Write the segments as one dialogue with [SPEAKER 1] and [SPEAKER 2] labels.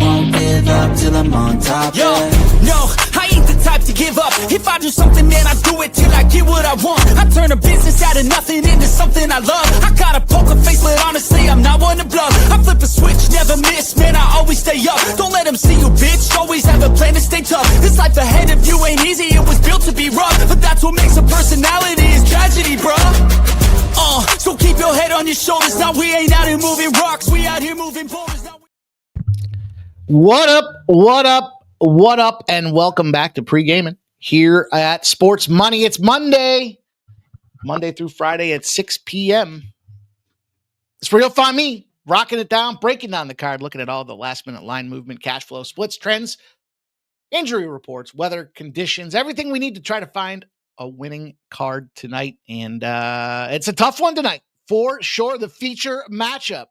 [SPEAKER 1] won't give up till I'm on top.
[SPEAKER 2] Yo, no, I ain't the type to give up. If I do something, man, I do it till I get what I want. I turn a business out of nothing into something I love. I got a poker face, but honestly, I'm not one to bluff. I flip a switch, never miss, man, I always stay up. Don't let them see you, bitch, always have a plan to stay tough. This life ahead of you ain't easy, it was built to be rough. But that's what makes a personality, is tragedy, bruh. So keep your head on your shoulders. Now we ain't out here moving rocks, we out here moving boulders.
[SPEAKER 3] What up, what up, what up, and welcome back to Pregaming here at Sports Money. It's Monday through Friday at 6 p.m. It's where you'll find me rocking it down, breaking down the card, looking at all the last-minute line movement, cash flow, splits, trends, injury reports, weather conditions, everything we need to try to find a winning card tonight. And it's a tough one tonight, for sure. The feature matchup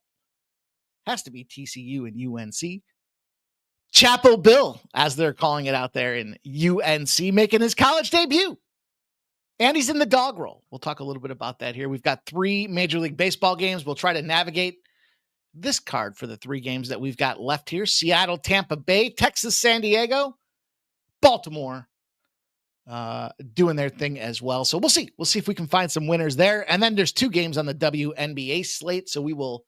[SPEAKER 3] has to be TCU and UNC. Chapel Bill, as they're calling it out there in UNC, making his college debut. And he's in the dog roll. We'll talk a little bit about that here. We've got 3 Major League Baseball games. We'll try to navigate this card for the 3 games that we've got left here. Seattle, Tampa Bay, Texas, San Diego, Baltimore doing their thing as well. So we'll see. We'll see if we can find some winners there. And then there's 2 games on the WNBA slate. So we will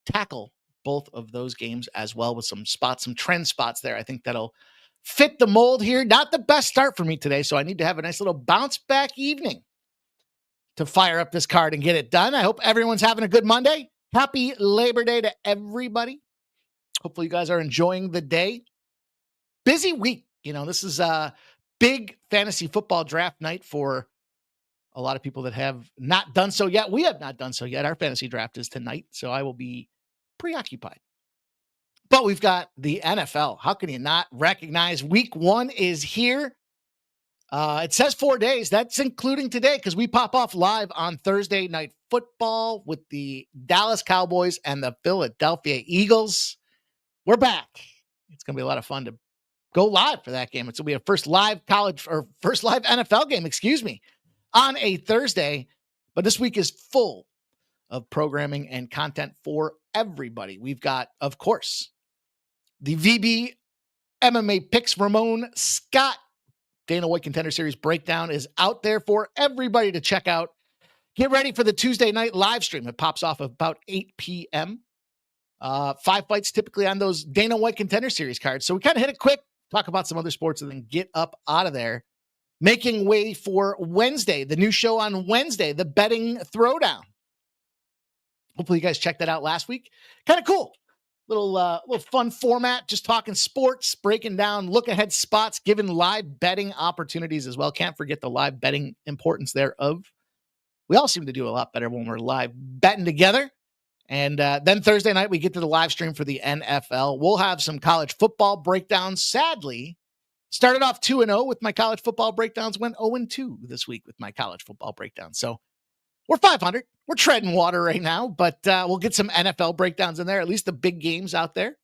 [SPEAKER 3] tackle both of those games as well with some spots, some trend spots there. I think that'll fit the mold here. Not the best start for me today, so I need to have a nice little bounce back evening to fire up this card and get it done. I hope everyone's having a good Monday. Happy Labor Day to everybody. Hopefully you guys are enjoying the day. Busy week. You know, this is a big fantasy football draft night for a lot of people that have not done so yet. We have not done so yet. Our fantasy draft is tonight, so I will be preoccupied. But we've got the NFL. How can you not recognize week 1 is here? It says 4 days. That's including today because we pop off live on Thursday Night Football with the Dallas Cowboys and the Philadelphia Eagles. We're back. It's going to be a lot of fun to go live for that game. It's going to be a first live NFL game, on a Thursday. But this week is full of programming and content for everybody. We've got, of course, the VB MMA picks. Ramon Scott Dana White Contender Series breakdown is out there for everybody to check out. Get ready for the Tuesday night live stream. It pops off about 8 p.m. 5 fights typically on those Dana White Contender Series cards. So we kind of hit it quick, talk about some other sports, and then get up out of there. Making way for Wednesday, the new show on Wednesday, the Betting Throwdown. Hopefully you guys checked that out last week. Kind of cool. Little fun format, just talking sports, breaking down look-ahead spots, giving live betting opportunities as well. Can't forget the live betting importance thereof. We all seem to do a lot better when we're live betting together. And then Thursday night, we get to the live stream for the NFL. We'll have some college football breakdowns. Sadly, started off 2-0 with my college football breakdowns, went 0-2 this week with my college football breakdowns. So we're 500. We're treading water right now, but we'll get some NFL breakdowns in there, at least the big games out there.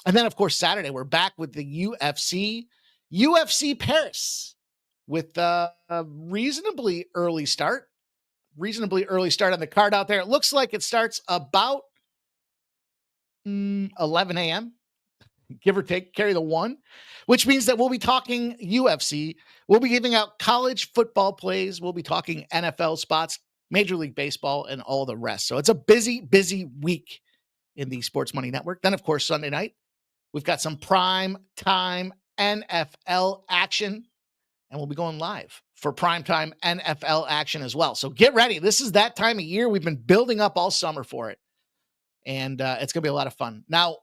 [SPEAKER 3] And then, of course, Saturday, we're back with the UFC Paris with a reasonably early start on the card out there. It looks like it starts about 11 a.m., give or take, carry the 1, which means that we'll be talking UFC. We'll be giving out college football plays. We'll be talking NFL spots, Major League Baseball, and all the rest. So it's a busy, busy week in the Sports Money Network. Then, of course, Sunday night, we've got some prime time NFL action, and we'll be going live for primetime NFL action as well. So get ready. This is that time of year. We've been building up all summer for it, and it's going to be a lot of fun. Now,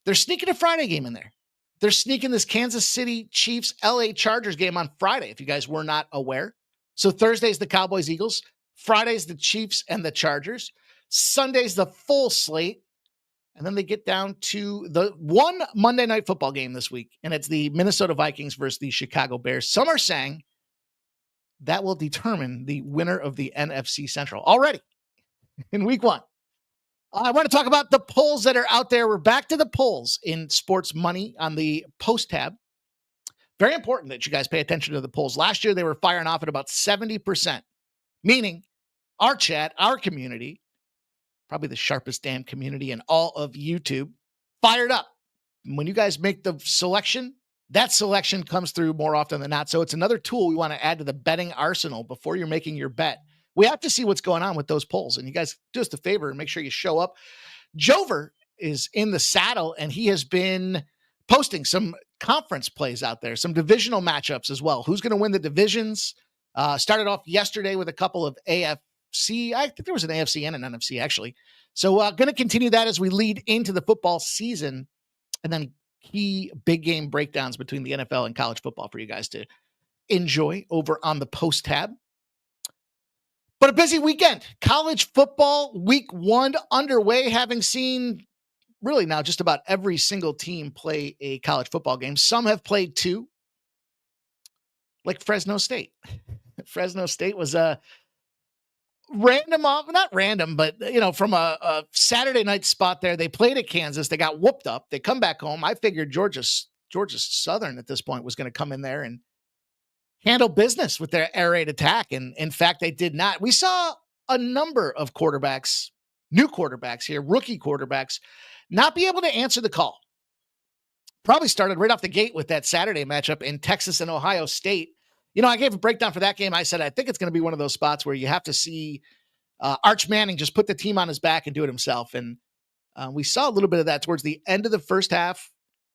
[SPEAKER 3] they're sneaking a Friday game in there. They're sneaking this Kansas City Chiefs LA Chargers game on Friday, if you guys were not aware. So Thursday's the Cowboys Eagles. Friday's the Chiefs and the Chargers. Sunday's the full slate. And then they get down to the one Monday night football game this week, and it's the Minnesota Vikings versus the Chicago Bears. Some are saying that will determine the winner of the NFC Central already in week 1. I want to talk about the polls that are out there. We're back to the polls in Sports Money on the post tab. Very important that you guys pay attention to the polls. Last year, they were firing off at about 70%, meaning our chat, our community, probably the sharpest damn community in all of YouTube, fired up. when you guys make the selection, that selection comes through more often than not. So it's another tool we want to add to the betting arsenal before you're making your bet. We have to see what's going on with those polls, and you guys do us a favor and make sure you show up. Jover is in the saddle, and he has been posting some conference plays out there, some divisional matchups as well. Who's going to win the divisions? Started off yesterday with a couple of AFC. I think there was an AFC and an NFC, actually. So going to continue that as we lead into the football season, and then key big game breakdowns between the NFL and college football for you guys to enjoy over on the post tab. But a busy weekend. College football week 1 underway, having seen really now just about every single team play a college football game. Some have played 2, like Fresno State. Fresno State was a not random, but from a Saturday night spot there. They played at Kansas. They got whooped up. They come back home. I figured Georgia Southern at this point was going to come in there and handle business with their air raid attack. And in fact, they did not. We saw a number of quarterbacks, new quarterbacks here, rookie quarterbacks, not be able to answer the call. Probably started right off the gate with that Saturday matchup in Texas and Ohio State. I gave a breakdown for that game. I said, I think it's going to be one of those spots where you have to see Arch Manning just put the team on his back and do it himself. And we saw a little bit of that towards the end of the first half.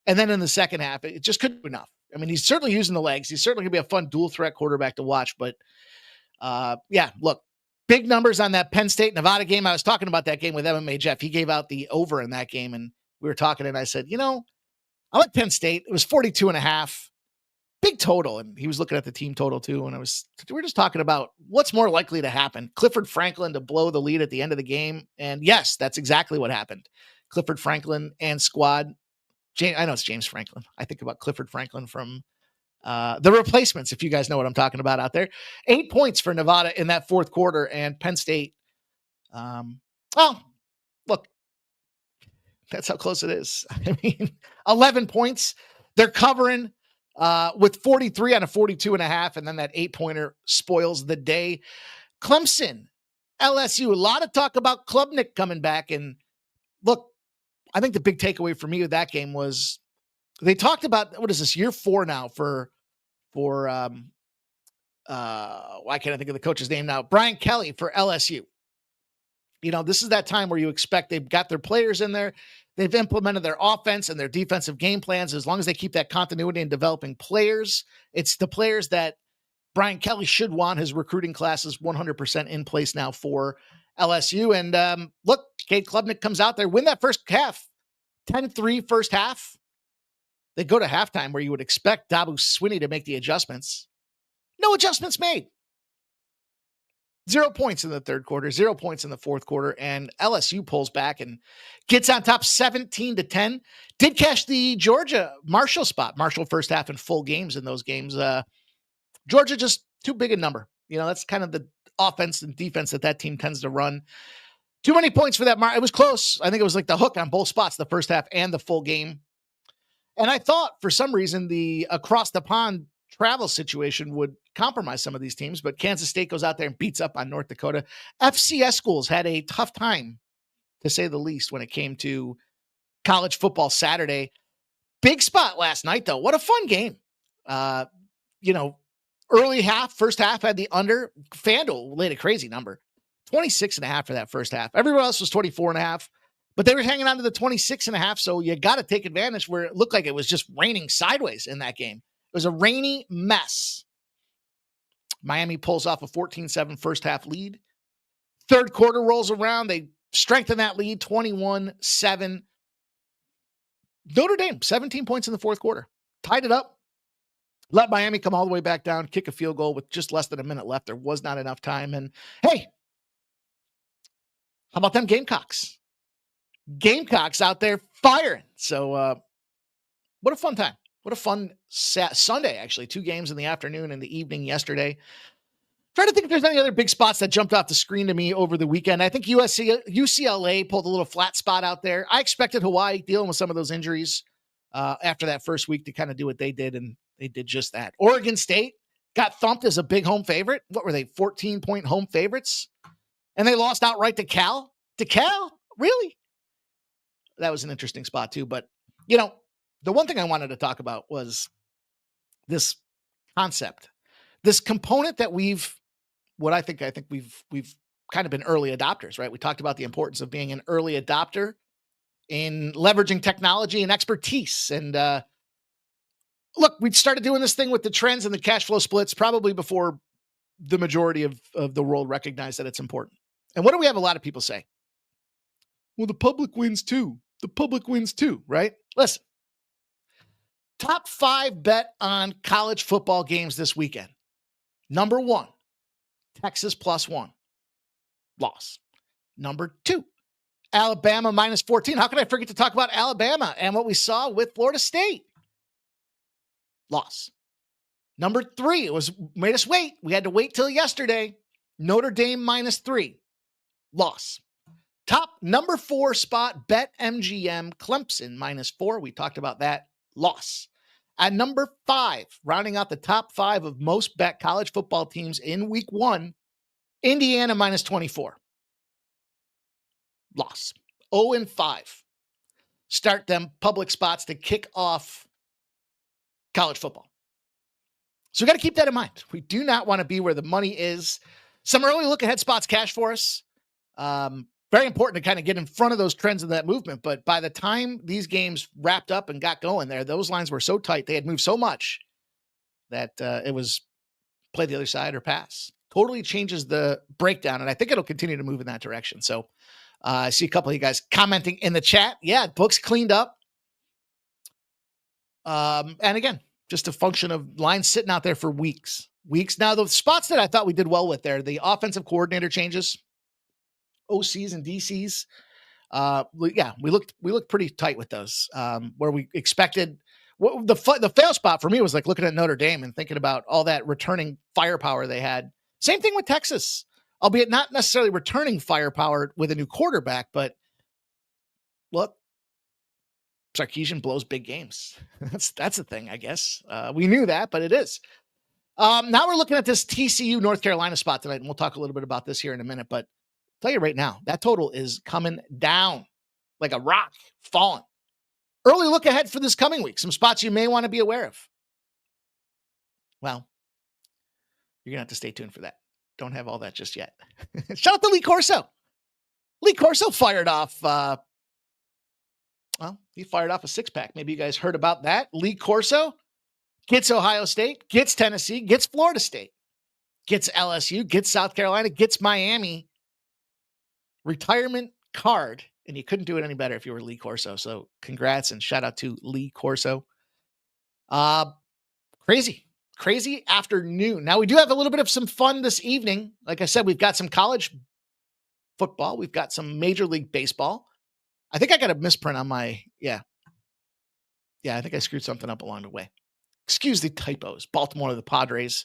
[SPEAKER 3] And then in the second half, it just couldn't be enough. I mean, he's certainly using the legs. He's certainly going to be a fun dual threat quarterback to watch. But look, big numbers on that Penn State Nevada game. I was talking about that game with MMA Jeff. He gave out the over in that game. And we were talking, and I said, I like Penn State. It was 42.5. Big total, and he was looking at the team total too. And we're just talking about what's more likely to happen. Clifford Franklin to blow the lead at the end of the game. And yes, that's exactly what happened. Clifford Franklin and squad. I know it's James Franklin. I think about Clifford Franklin from The Replacements, if you guys know what I'm talking about out there. 8 points for Nevada in that fourth quarter, and Penn State. Look, that's how close it is. I mean, 11 points. They're covering with 43 on a 42.5, and then that 8-pointer spoils the day. Clemson, LSU, a lot of talk about Klubnik coming back. And look, I think the big takeaway for me with that game was they talked about, what is this, year 4 now for why can't I think of the coach's name now? Brian Kelly for LSU. This is that time where you expect they've got their players in there. They've implemented their offense and their defensive game plans. As long as they keep that continuity in developing players, it's the players that Brian Kelly should want. His recruiting class is 100% in place now for LSU. And look, Cade Klubnik comes out there, win that first half, 10-3 first half. They go to halftime where you would expect Dabu Swinney to make the adjustments. No adjustments made. 0 points in the third quarter, 0 points in the fourth quarter, and LSU pulls back and gets on top 17-10. Did cash the Georgia Marshall spot. Marshall first half in full games in those games. Georgia just too big a number. That's kind of the offense and defense that team tends to run. Too many points for that. It was close. I think it was like the hook on both spots, the first half and the full game. And I thought for some reason the across the pond travel situation would compromise some of these teams, but Kansas State goes out there and beats up on North Dakota. FCS schools had a tough time, to say the least, when it came to college football Saturday. Big spot last night, though. What a fun game. Early half, first half had the under. FanDuel laid a crazy number. 26.5 for that first half. Everyone else was 24.5, but they were hanging on to the 26.5, so you got to take advantage where it looked like it was just raining sideways in that game. It was a rainy mess. Miami pulls off a 14-7 first half lead. Third quarter rolls around. They strengthen that lead, 21-7. Notre Dame, 17 points in the fourth quarter. Tied it up. Let Miami come all the way back down, kick a field goal with just less than a minute left. There was not enough time. And hey, how about them Gamecocks? Gamecocks out there firing. So what a fun time. What a fun Sunday, actually. 2 games in the afternoon and the evening yesterday. Trying to think if there's any other big spots that jumped off the screen to me over the weekend. I think UCLA pulled a little flat spot out there. I expected Hawaii dealing with some of those injuries after that first week to kind of do what they did, and they did just that. Oregon State got thumped as a big home favorite. What were they, 14-point home favorites? And they lost outright to Cal. To Cal? Really? That was an interesting spot too. But, the one thing I wanted to talk about was this concept, this component that I think we've kind of been early adopters, right? We talked about the importance of being an early adopter in leveraging technology and expertise. And look, we started doing this thing with the trends and the cash flow splits probably before the majority of the world recognized that it's important. And what do we have a lot of people say? Well, the public wins too. The public wins too, right? Listen, top 5 bet on college football games this weekend. Number 1, Texas +1. Loss. Number 2, Alabama -14. How could I forget to talk about Alabama and what we saw with Florida State? Loss. Number 3, made us wait. We had to wait till yesterday. Notre Dame -3. Loss. Top number 4 spot, BetMGM Clemson -4. We talked about that. Loss. At number 5, rounding out the top 5 of most bet college football teams in week 1, Indiana -24. Loss. 0-5. Start them public spots to kick off college football. So we got to keep that in mind. We do not want to be where the money is. Some early look ahead spots cash for us. Very important to kind of get in front of those trends of that movement. But by the time these games wrapped up and got going there, those lines were so tight. They had moved so much that it was play the other side or pass. Totally changes the breakdown. And I think it'll continue to move in that direction. So I see a couple of you guys commenting in the chat. Yeah, books cleaned up. And again, just a function of lines sitting out there for weeks. Now, the spots that I thought we did well with there, the offensive coordinator changes, OCs and DCs. We looked pretty tight with those. Where we expected the fail spot for me was like looking at Notre Dame and thinking about all that returning firepower they had. Same thing with Texas, albeit not necessarily returning firepower with a new quarterback, but look, Sarkisian blows big games. That's the thing, I guess. We knew that, but it is. Now we're looking at this TCU North Carolina spot tonight, and we'll talk a little bit about this here in a minute, but I'll tell you right now, that total is coming down like a rock, falling. Early look ahead for this coming week. Some spots you may want to be aware of. Well, you're going to have to stay tuned for that. Don't have all that just yet. Shout out to Lee Corso. Lee Corso fired off, he fired off a 6-pack. Maybe you guys heard about that. Lee Corso gets Ohio State, gets Tennessee, gets Florida State, gets LSU, gets South Carolina, gets Miami. Retirement card. And you couldn't do it any better if you were Lee Corso. So congrats and shout out to Lee Corso. Crazy afternoon. Now we do have a little bit of some fun this evening. Like I said, we've got some college football. We've got some Major League Baseball. I think I got a misprint on my, I think I screwed something up along the way. Excuse the typos. Baltimore, the Padres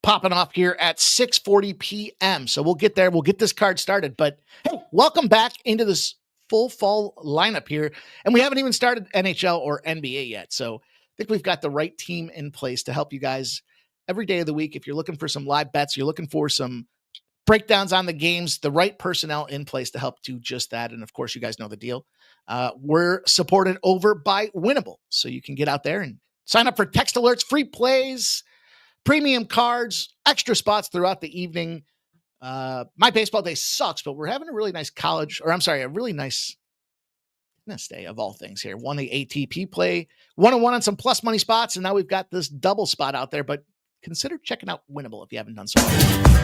[SPEAKER 3] popping off here at 6:40 p.m. So we'll get there. We'll get this card started. But hey, welcome back into this full fall lineup here. And we haven't even started NHL or NBA yet. So I think we've got the right team in place to help you guys every day of the week. If you're looking for some live bets, you're looking for some breakdowns on the games, the right personnel in place to help do just that. And of course, you guys know the deal. We're supported over by Winnable. So you can get out there and sign up for text alerts, free plays, premium cards, extra spots throughout the evening. My baseball day sucks, but we're having a really nice a really nice tennis day of all things here. Won the ATP play, 1-1 on some plus money spots, and now we've got this double spot out there, but consider checking out Winnable if you haven't done so already.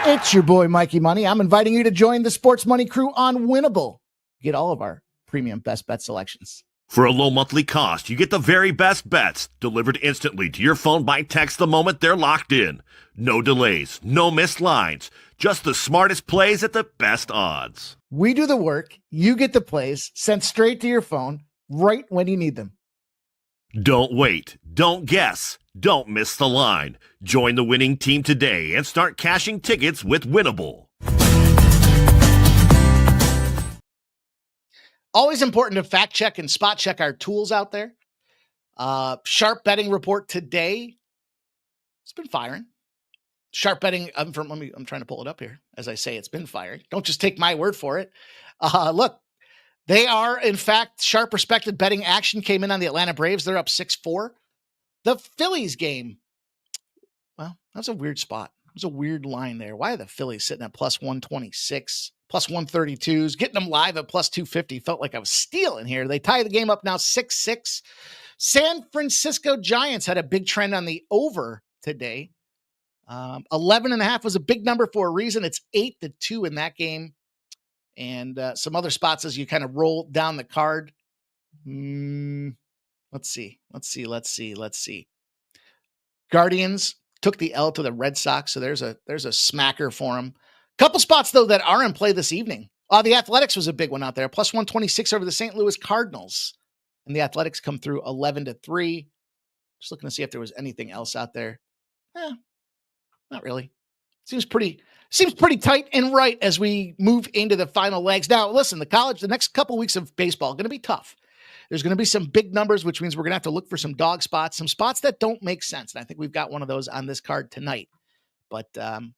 [SPEAKER 3] It's your boy, Mikey Money. I'm inviting you to join the Sports Money crew on Winnable. Get all of our premium best bet selections.
[SPEAKER 4] For a low monthly cost, you get the very best bets delivered instantly to your phone by text the moment they're locked in. No delays, no missed lines, just the smartest plays at the best odds.
[SPEAKER 3] We do the work, you get the plays sent straight to your phone right when you need them.
[SPEAKER 4] Don't wait, don't guess, don't miss the line. Join the winning team today and start cashing tickets with Winnable.
[SPEAKER 3] Always important to fact check and spot check our tools out there. Sharp betting report today. been firing. Sharp betting. I'm trying to pull it up here as I say it's been firing. Don't just take my word for it. Look, they are, in fact, sharp respected betting action came in on the Atlanta Braves. They're up 6-4. The Phillies game, well, that's a weird spot. There's a weird line there. Why are the Phillies sitting at plus 126, plus 132s, getting them live at plus 250? Felt like I was stealing here. They tie the game up now 6-6. San Francisco Giants had a big trend on the over today. 11.5 was a big number for a reason. It's 8-2 in that game. And some other spots as you kind of roll down the card. Let's see. Guardians took the L to the Red Sox, so there's a smacker for them. Couple spots, though, that are in play this evening. The Athletics was a big one out there. Plus 126 over the St. Louis Cardinals. And the Athletics come through 11-3. Just looking to see if there was anything else out there. Not really. Seems pretty tight and right as we move into the final legs. Now, listen, the next couple weeks of baseball going to be tough. There's going to be some big numbers, which means we're going to have to look for some dog spots, some spots that don't make sense. And I think we've got one of those on this card tonight. But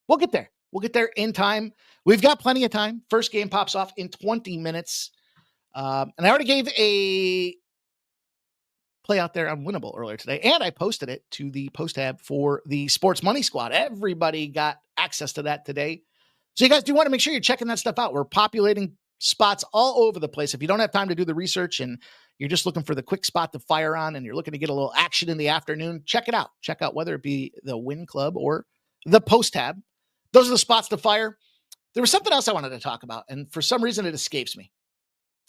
[SPEAKER 3] we'll get there. We'll get there in time. We've got plenty of time. First game pops off in 20 minutes. And I already gave a play out there on Winnable earlier today, and I posted it to the post tab for the Sports Money Squad. Everybody got access to that today. So you guys do want to make sure you're checking that stuff out. We're populating spots all over the place. If you don't have time to do the research and you're just looking for the quick spot to fire on and you're looking to get a little action in the afternoon, check it out. Check out whether it be the Win Club or the post tab. Those are the spots to fire. There was something else I wanted to talk about, and for some reason it escapes me.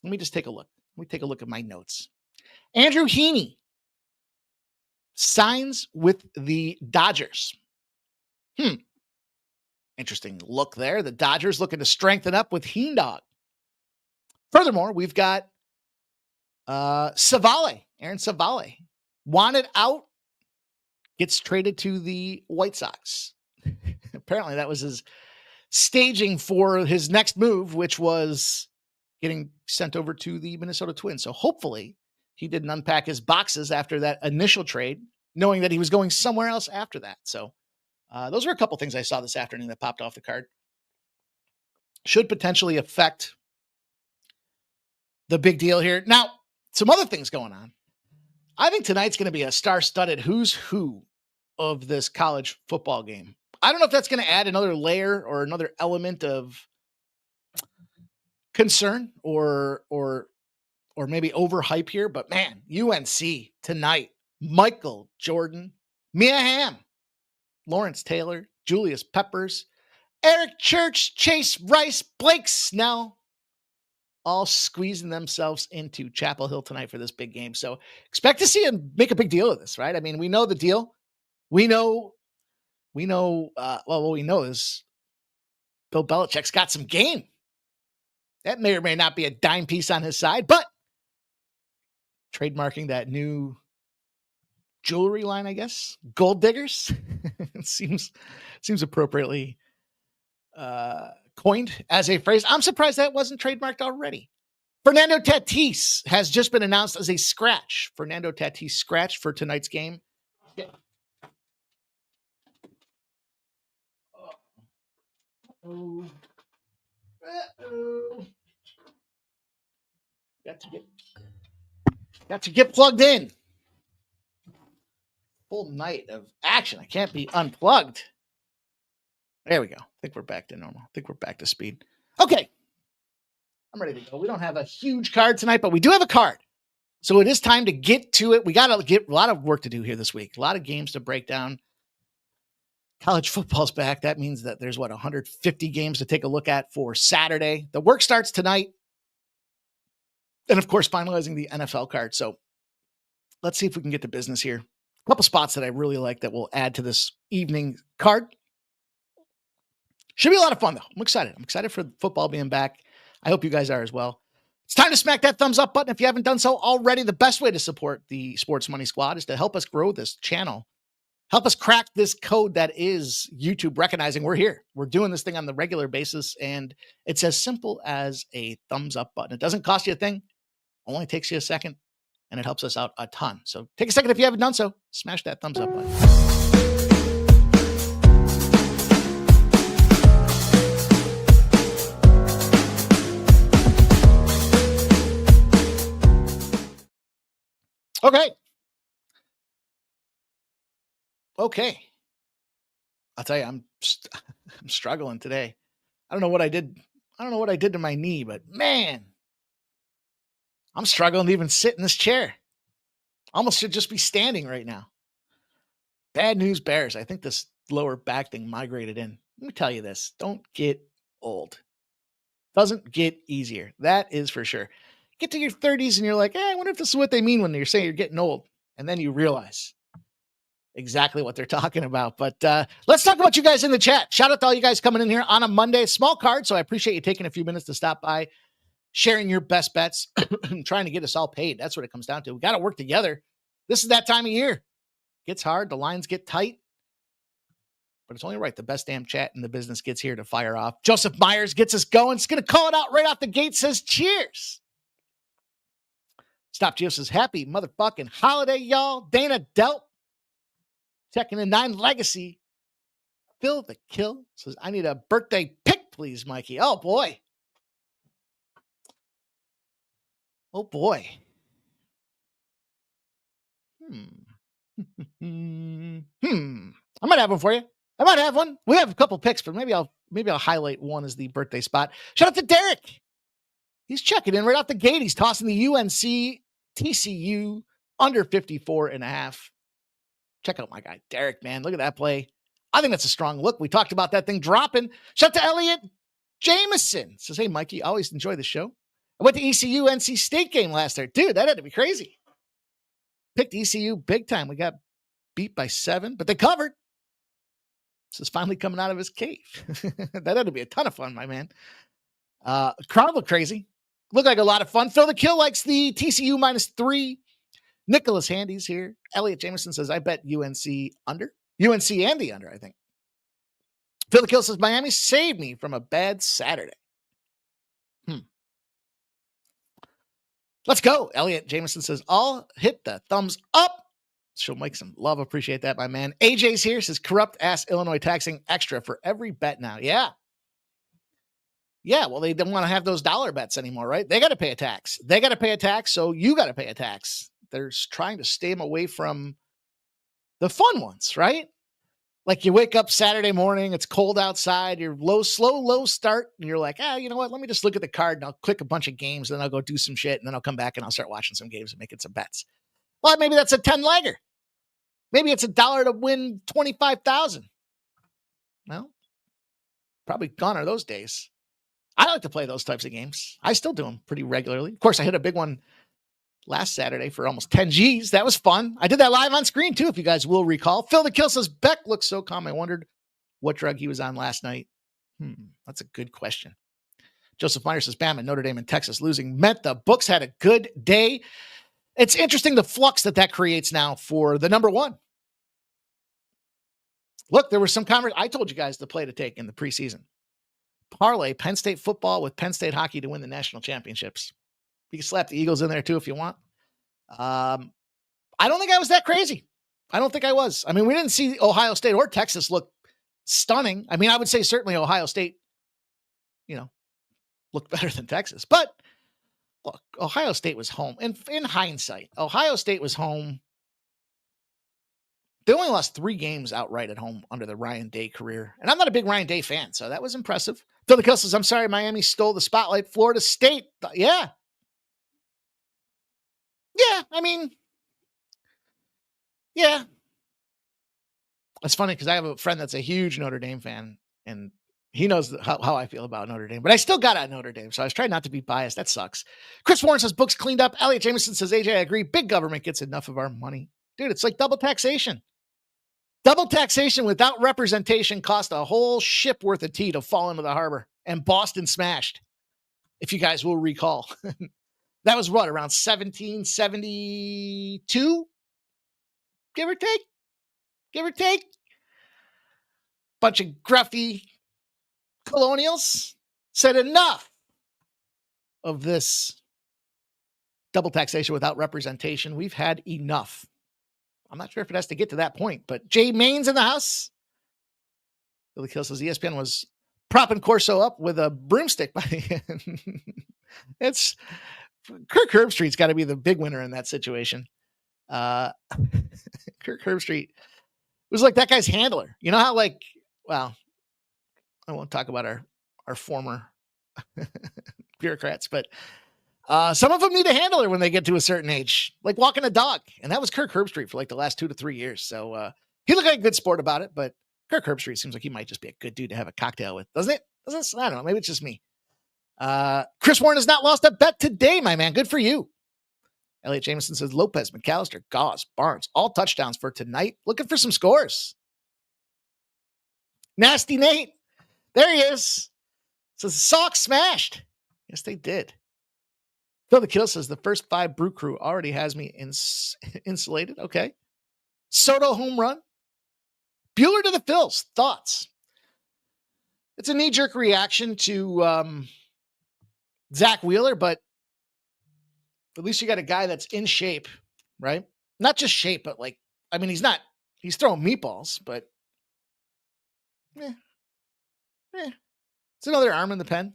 [SPEAKER 3] Let me just take a look. Let me take a look at my notes. Andrew Heaney signs with the Dodgers. Interesting look there. The Dodgers looking to strengthen up with Heen Dog. Furthermore, we've got Aaron Savale, wanted out, gets traded to the White Sox. Apparently that was his staging for his next move, which was getting sent over to the Minnesota Twins. So hopefully he didn't unpack his boxes after that initial trade, knowing that he was going somewhere else after that. So those are a couple things I saw this afternoon that popped off the card. Should potentially affect the big deal here. Now, some other things going on. I think tonight's going to be a star-studded who's who of this college football game. I don't know if that's going to add another layer or another element of concern or maybe overhype here, but man, UNC tonight, Michael Jordan, Mia Hamm, Lawrence Taylor, Julius Peppers, Eric Church, Chase Rice, Blake Snell, all squeezing themselves into Chapel Hill tonight for this big game. So expect to see him make a big deal of this, right? I mean, we know the deal. We know, what we know is Bill Belichick's got some game. That may or may not be a dime piece on his side, but trademarking that new jewelry line, I guess, Gold Diggers, seems appropriately coined as a phrase. I'm surprised that wasn't trademarked already. Fernando Tatis has just been announced as a scratch. Fernando Tatis scratch for tonight's game. Got to get plugged in. Full night of action. I can't be unplugged. There we go. I think we're back to normal. I think we're back to speed. Okay. I'm ready to go. We don't have a huge card tonight, but we do have a card. So it is time to get to it. We got to get a lot of work to do here this week. A lot of games to break down. College football's back. That means that there's 150 games to take a look at for Saturday. The work starts tonight. And of course, finalizing the NFL card. So let's see if we can get to business here. A couple spots that I really like that will add to this evening card. Should be a lot of fun, though. I'm excited. I'm excited for football being back. I hope you guys are as well. It's time to smack that thumbs up button if you haven't done so already. The best way to support the Sports Money Squad is to help us grow this channel. Help us crack this code that is YouTube recognizing we're here. We're doing this thing on the regular basis, and it's as simple as a thumbs up button. It doesn't cost you a thing. Only takes you a second, and it helps us out a ton. So take a second if you haven't done so. Smash that thumbs up button. Okay. I'll tell you, I'm struggling today. I don't know what I did. I don't know what I did to my knee, but man, I'm struggling to even sit in this chair. Almost should just be standing right now. Bad news bears. I think this lower back thing migrated in. Let me tell you this. Don't get old. Doesn't get easier. That is for sure. Get to your 30s and you're like, I wonder if this is what they mean when you're saying you're getting old. And then you realize exactly what they're talking about. But let's talk about you guys in the chat. Shout out to all you guys coming in here on a Monday. Small card, so I appreciate you taking a few minutes to stop by, sharing your best bets, and trying to get us all paid. That's what it comes down to. We got to work together. This is that time of year. It gets hard. The lines get tight. But it's only right. The best damn chat in the business gets here to fire off. Joseph Myers gets us going. It's going to call it out right off the gate. Says cheers. Stop Geo says happy motherfucking holiday, y'all. Dana Delp checking in 9 Legacy. Phil the Kill says, I need a birthday pick, please, Mikey. Oh, boy. Oh, boy. I might have one for you. I might have one. We have a couple picks, but maybe I'll highlight one as the birthday spot. Shout out to Derek. He's checking in right off the gate. He's tossing the UNC TCU under 54.5. Check out my guy, Derek, man. Look at that play. I think that's a strong look. We talked about that thing dropping. Shout out to Elliot Jameson. Says, hey, Mikey, always enjoy the show. I went to ECU NC State game last year. Dude, that had to be crazy. Picked ECU big time. We got beat by 7, but they covered. This is finally coming out of his cave. That had to be a ton of fun, my man. Crowd looked crazy. Looked like a lot of fun. Phil the Kill likes the TCU -3. Nicholas Handy's here. Elliot Jameson says, I bet UNC under. UNC and the under, I think. Phil the Kill says, Miami saved me from a bad Saturday. Let's go. Elliot Jameson says, I'll hit the thumbs up. She'll make some love. Appreciate that, my man. AJ's here. Says, corrupt ass Illinois taxing extra for every bet now. Yeah. Yeah, well, they don't want to have those dollar bets anymore, right? They got to pay a tax. They got to pay a tax, so you got to pay a tax. They're trying to stay them away from the fun ones, right? Like you wake up Saturday morning, it's cold outside, you're low start, and you're like, you know what? Let me just look at the card and I'll click a bunch of games, and then I'll go do some shit, and then I'll come back and I'll start watching some games and making some bets. Well, maybe that's a 10-legger. Maybe it's $1 to win 25,000. Well, probably gone are those days. I like to play those types of games. I still do them pretty regularly. Of course, I hit a big one last Saturday for almost 10 G's. That was fun. I did that live on screen too, if you guys will recall. Phil the Kill says, Beck looks so calm. I wondered what drug he was on last night. That's a good question. Joseph Myers says, Bama, Notre Dame, and Texas losing meant the books had a good day. It's interesting the flux that creates now for the number one. Look, there was some conversation. I told you guys the play to take in the preseason. Parlay Penn State football with Penn State hockey to win the national championships. You can slap the Eagles in there too if you want. I don't think I was that crazy. I don't think I was. I mean, we didn't see Ohio State or Texas look stunning. I mean, I would say certainly Ohio State, looked better than Texas. But look, Ohio State was home. And in hindsight, Ohio State was home. They only lost 3 games outright at home under the Ryan Day career. And I'm not a big Ryan Day fan, so that was impressive. Phil the Kill says, I'm sorry, Miami stole the spotlight. Florida State. Yeah. Yeah, I mean, yeah. It's funny because I have a friend that's a huge Notre Dame fan, and he knows how I feel about Notre Dame. But I still got at Notre Dame, so I was trying not to be biased. That sucks. Chris Warren says, books cleaned up. Elliot Jameson says, AJ, I agree. Big government gets enough of our money. Dude, it's like double taxation. Double taxation without representation cost a whole ship worth of tea to fall into the harbor, and Boston smashed, if you guys will recall. That was what, around 1772? Give or take? Bunch of gruffy colonials said enough of this double taxation without representation. We've had enough. I'm not sure if it has to get to that point, but Jay Main's in the house. Billy Kill says ESPN was propping Corso up with a broomstick by the end. It's Kirk Herbstreit's got to be the big winner in that situation. Kirk Herbstreit was like that guy's handler. You know how well, I won't talk about our former bureaucrats, but some of them need a handler when they get to a certain age, like walking a dog. And that was Kirk Herbstreit for like the last 2 to 3 years. So he looked like a good sport about it, but Kirk Herbstreit seems like he might just be a good dude to have a cocktail with, doesn't it? I don't know. Maybe it's just me. Chris Warren has not lost a bet today, my man. Good for you. Elliot Jameson says Lopez, McAllister, Gauss, Barnes, all touchdowns for tonight. Looking for some scores. Nasty Nate. There he is. Says Sox smashed. Yes, they did. Phil the Kill says the first 5 Brew Crew already has me insulated. Okay. Soto home run. Bueller to the Phils. Thoughts? It's a knee-jerk reaction to Zach Wheeler, but at least you got a guy that's in shape, right? Not just shape, but he's throwing meatballs, but it's another arm in the pen.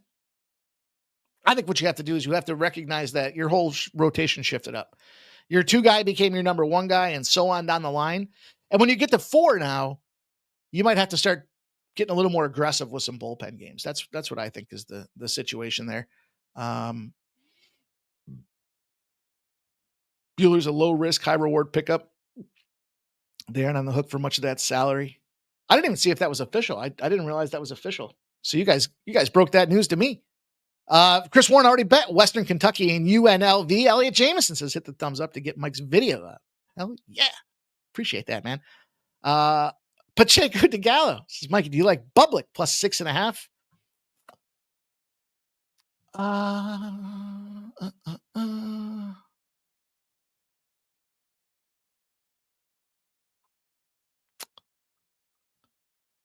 [SPEAKER 3] I think what you have to do is you have to recognize that your whole rotation shifted up. Your 2 guy became your number 1 guy and so on down the line. And when you get to 4 now, you might have to start getting a little more aggressive with some bullpen games. That's what I think is the situation there. Bueller's a low risk, high reward pickup. They aren't on the hook for much of that salary. I didn't even see if that was official. I didn't realize that was official. So you guys broke that news to me. Chris Warren already bet Western Kentucky and UNLV. Elliot Jameson says hit the thumbs up to get Mike's video up. Hell yeah. Appreciate that, man. Pacheco de Gallo says, Mikey, do you like Bublik plus 6.5?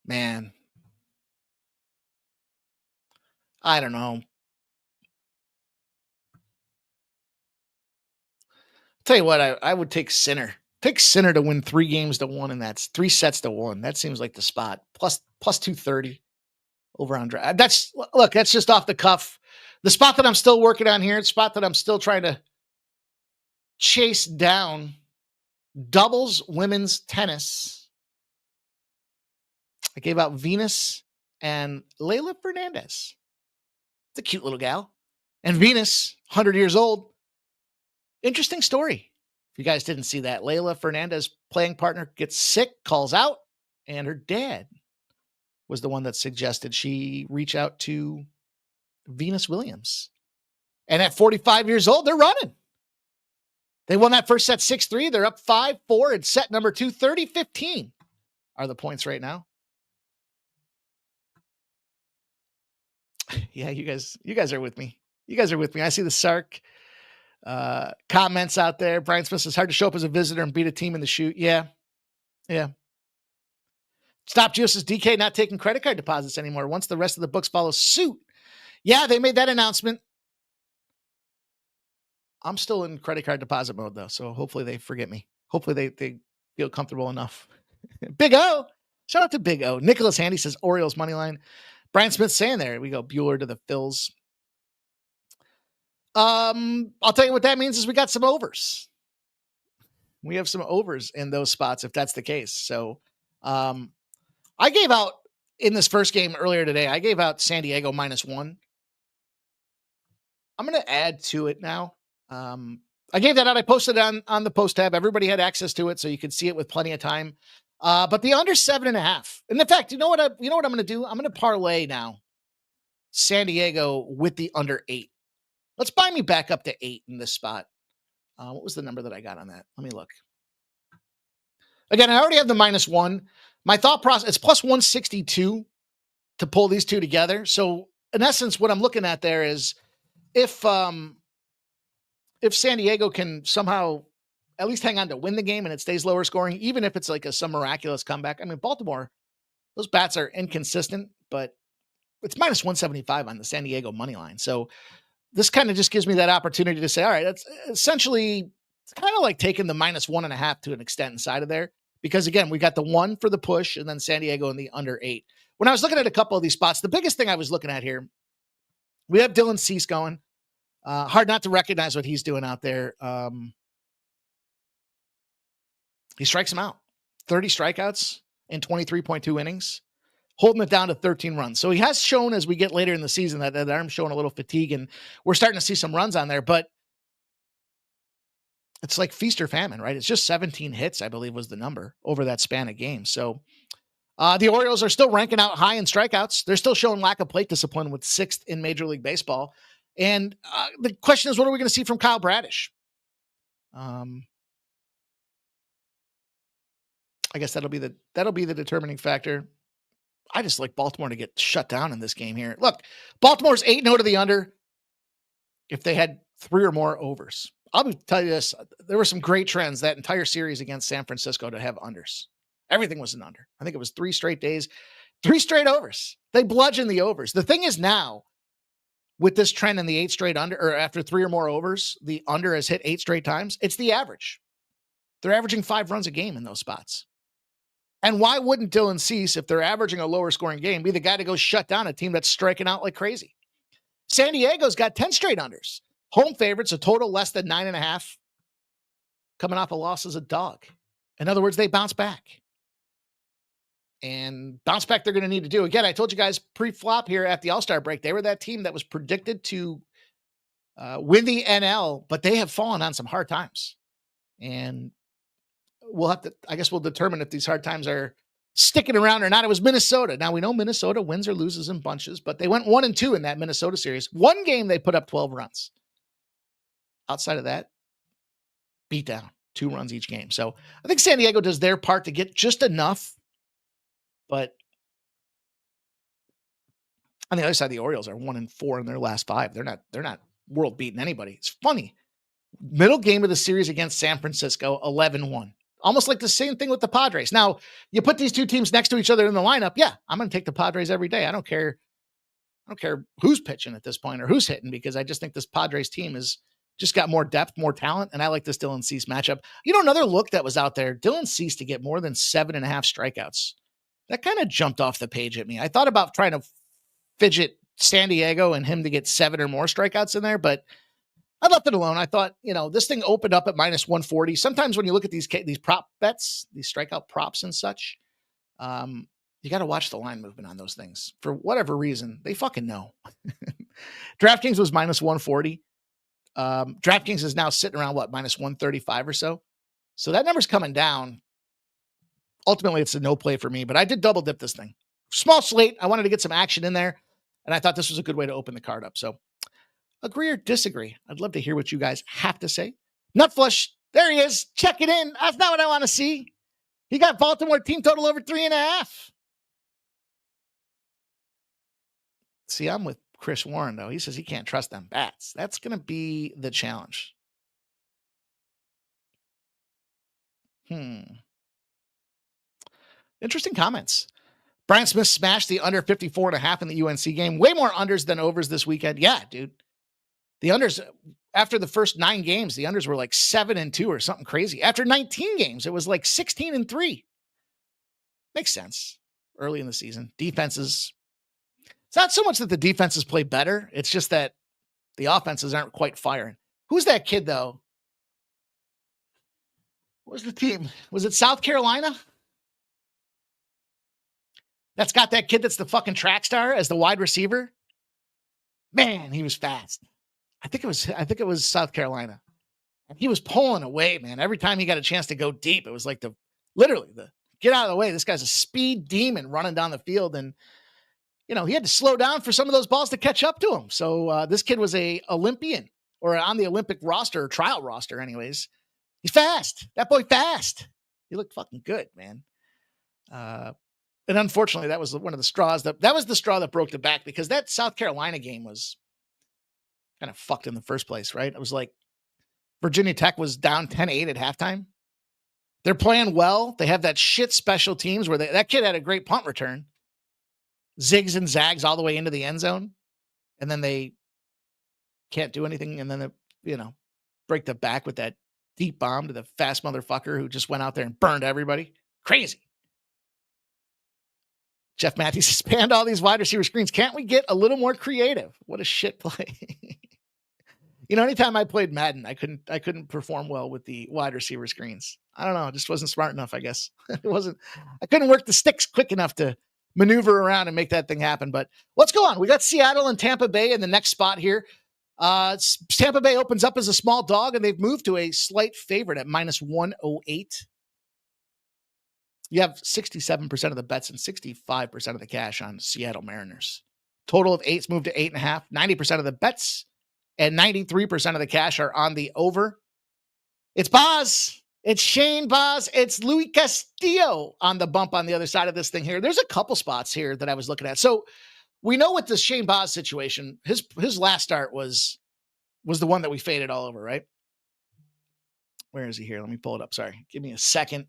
[SPEAKER 3] Man. I don't know. Tell you what, I would take Sinner. Take Sinner to win 3 games to 1, and that's 3 sets to 1. That seems like the spot. Plus 230 over on drive. That's just off the cuff. The spot that I'm still working on here, the spot that I'm still trying to chase down, doubles women's tennis. I gave out Venus and Layla Fernandez. It's a cute little gal. And Venus, 100 years old. Interesting story. If you guys didn't see that, Layla Fernandez, playing partner, gets sick, calls out, and her dad was the one that suggested she reach out to Venus Williams. And at 45 years old, they're running. They won that first set 6-3. They're up 5-4 in set number 2. 30-15 are the points right now. Yeah, you guys are with me. You guys are with me. I see the Sark comments out there. Brian Smith says, hard to show up as a visitor and beat a team in the shoot. Yeah. Stop Gio says, DK not taking credit card deposits anymore once the rest of the books follow suit. Yeah, they made that announcement. I'm still in credit card deposit mode, though, so hopefully they forget me. Hopefully they feel comfortable enough. Big O. Shout out to Big O. Nicholas Handy says, Orioles money line. Brian Smith saying there. We go Bueller to the Phils. I'll tell you what that means is we got some overs. We have some overs in those spots if that's the case. So I gave out in this first game earlier today, I gave out San Diego -1. I'm going to add to it now. I gave that out. I posted it on the post tab. Everybody had access to it, so you could see it with plenty of time. But the under 7.5. And in fact, you know what I'm going to do? I'm going to parlay now San Diego with the under 8. Let's buy me back up to 8 in this spot. What was the number that I got on that? Let me look. Again, I already have the -1. My thought process, it's plus 162 to pull these two together. So in essence, what I'm looking at there is if San Diego can somehow at least hang on to win the game and it stays lower scoring, even if it's like some miraculous comeback. I mean, Baltimore, those bats are inconsistent, but it's -175 on the San Diego money line. So this kind of just gives me that opportunity to say, all right, that's essentially, it's kind of like taking the -1.5 to an extent inside of there. Because again, we got the 1 for the push and then San Diego in the under 8. When I was looking at a couple of these spots, the biggest thing I was looking at here, we have Dylan Cease going. Hard not to recognize what he's doing out there. He strikes him out. 30 strikeouts in 23.2 innings, holding it down to 13 runs. So he has shown as we get later in the season that arm's showing a little fatigue, and we're starting to see some runs on there, but it's like feast or famine, right? It's just 17 hits, I believe was the number over that span of games. So the Orioles are still ranking out high in strikeouts. They're still showing lack of plate discipline with 6th in Major League Baseball. And the question is, what are we going to see from Kyle Bradish? I guess that'll be the determining factor. I just like Baltimore to get shut down in this game here. Look, Baltimore's 8-0 to the under if they had 3 or more overs. I'll tell you this, there were some great trends that entire series against San Francisco to have unders. Everything was an under. I think it was 3 straight days, 3 straight overs. They bludgeoned the overs. The thing is now, with this trend in the 8 straight under, or after 3 or more overs, the under has hit 8 straight times. It's the average. They're averaging 5 runs a game in those spots. And why wouldn't Dylan Cease, if they're averaging a lower scoring game, be the guy to go shut down a team that's striking out like crazy? San Diego's got 10 straight unders. Home favorites, a total less than 9.5, coming off a loss as a dog. In other words, they bounce back. And bounce back they're going to need to do. Again, I told you guys pre-flop here at the All-Star break, they were that team that was predicted to win the NL, but they have fallen on some hard times. And we'll determine if these hard times are sticking around or not. It was Minnesota. Now we know Minnesota wins or loses in bunches, but they went 1-2 in that Minnesota series. One game they put up 12 runs. Outside of that, beat down 2 runs each game. So I think San Diego does their part to get just enough, but on the other side, the Orioles are 1-4 in their last 5. They're not world beating anybody. It's funny. Middle game of the series against San Francisco, 11-1. Almost like the same thing with the Padres. Now, you put these two teams next to each other in the lineup. Yeah, I'm going to take the Padres every day. I don't care who's pitching at this point or who's hitting, because I just think this Padres team is just got more depth, more talent, and I like this Dylan Cease matchup. You know, another look that was out there, Dylan Cease to get more than 7.5 strikeouts. That kind of jumped off the page at me. I thought about trying to fidget San Diego and him to get 7 or more strikeouts in there, but I left it alone. I thought, this thing opened up at -140. Sometimes when you look at these prop bets, these strikeout props and such, you got to watch the line movement on those things. For whatever reason, they fucking know. DraftKings was -140. DraftKings is now sitting around -135 or so. So that number's coming down. Ultimately, it's a no play for me, but I did double dip this thing. Small slate. I wanted to get some action in there, and I thought this was a good way to open the card up. So agree or disagree? I'd love to hear what you guys have to say. Nutflush, there he is. Check it in. That's not what I want to see. He got Baltimore team total over 3.5. See, I'm with Chris Warren, though. He says he can't trust them bats. That's going to be the challenge. Interesting comments. Brian Smith smashed the under 54.5 in the UNC game. Way more unders than overs this weekend. Yeah, dude. The unders, after the first 9 games, the unders were like 7-2 or something crazy. After 19 games, it was like 16-3. Makes sense. Early in the season. Defenses. It's not so much that the defenses play better. It's just that the offenses aren't quite firing. Who's that kid, though? What was the team? Was it South Carolina? That's got that kid that's the fucking track star as the wide receiver. Man, he was fast. I think it was South Carolina. And he was pulling away, man. Every time he got a chance to go deep, it was like literally get out of the way. This guy's a speed demon running down the field. And, he had to slow down for some of those balls to catch up to him. So this kid was a Olympian, or on the Olympic roster, trial roster anyways. He's fast. That boy fast. He looked fucking good, man. And unfortunately, that was one of the straws that was the straw that broke the back, because that South Carolina game was kind of fucked in the first place, right? It was like Virginia Tech was down 10-8 at halftime. They're playing well. They have that shit special teams where that kid had a great punt return. Zigs and zags all the way into the end zone. And then they can't do anything. And then, break the back with that deep bomb to the fast motherfucker who just went out there and burned everybody. Crazy. Jeff Matthews spanned all these wide receiver screens. Can't we get a little more creative? What a shit play. Anytime I played Madden, I couldn't perform well with the wide receiver screens. I don't know. It just wasn't smart enough, I guess. I couldn't work the sticks quick enough to maneuver around and make that thing happen. But let's go on. We got Seattle and Tampa Bay in the next spot here. Tampa Bay opens up as a small dog, and they've moved to a slight favorite at -108. You have 67% of the bets and 65% of the cash on Seattle Mariners. Total of 8's moved to 8.5. 90% of the bets and 93% of the cash are on the over. It's Boz. It's Shane Boz. It's Luis Castillo on the bump on the other side of this thing here. There's a couple spots here that I was looking at. So we know with this Shane Boz situation, his last start was the one that we faded all over, right? Where is he here? Let me pull it up. Sorry. Give me a second.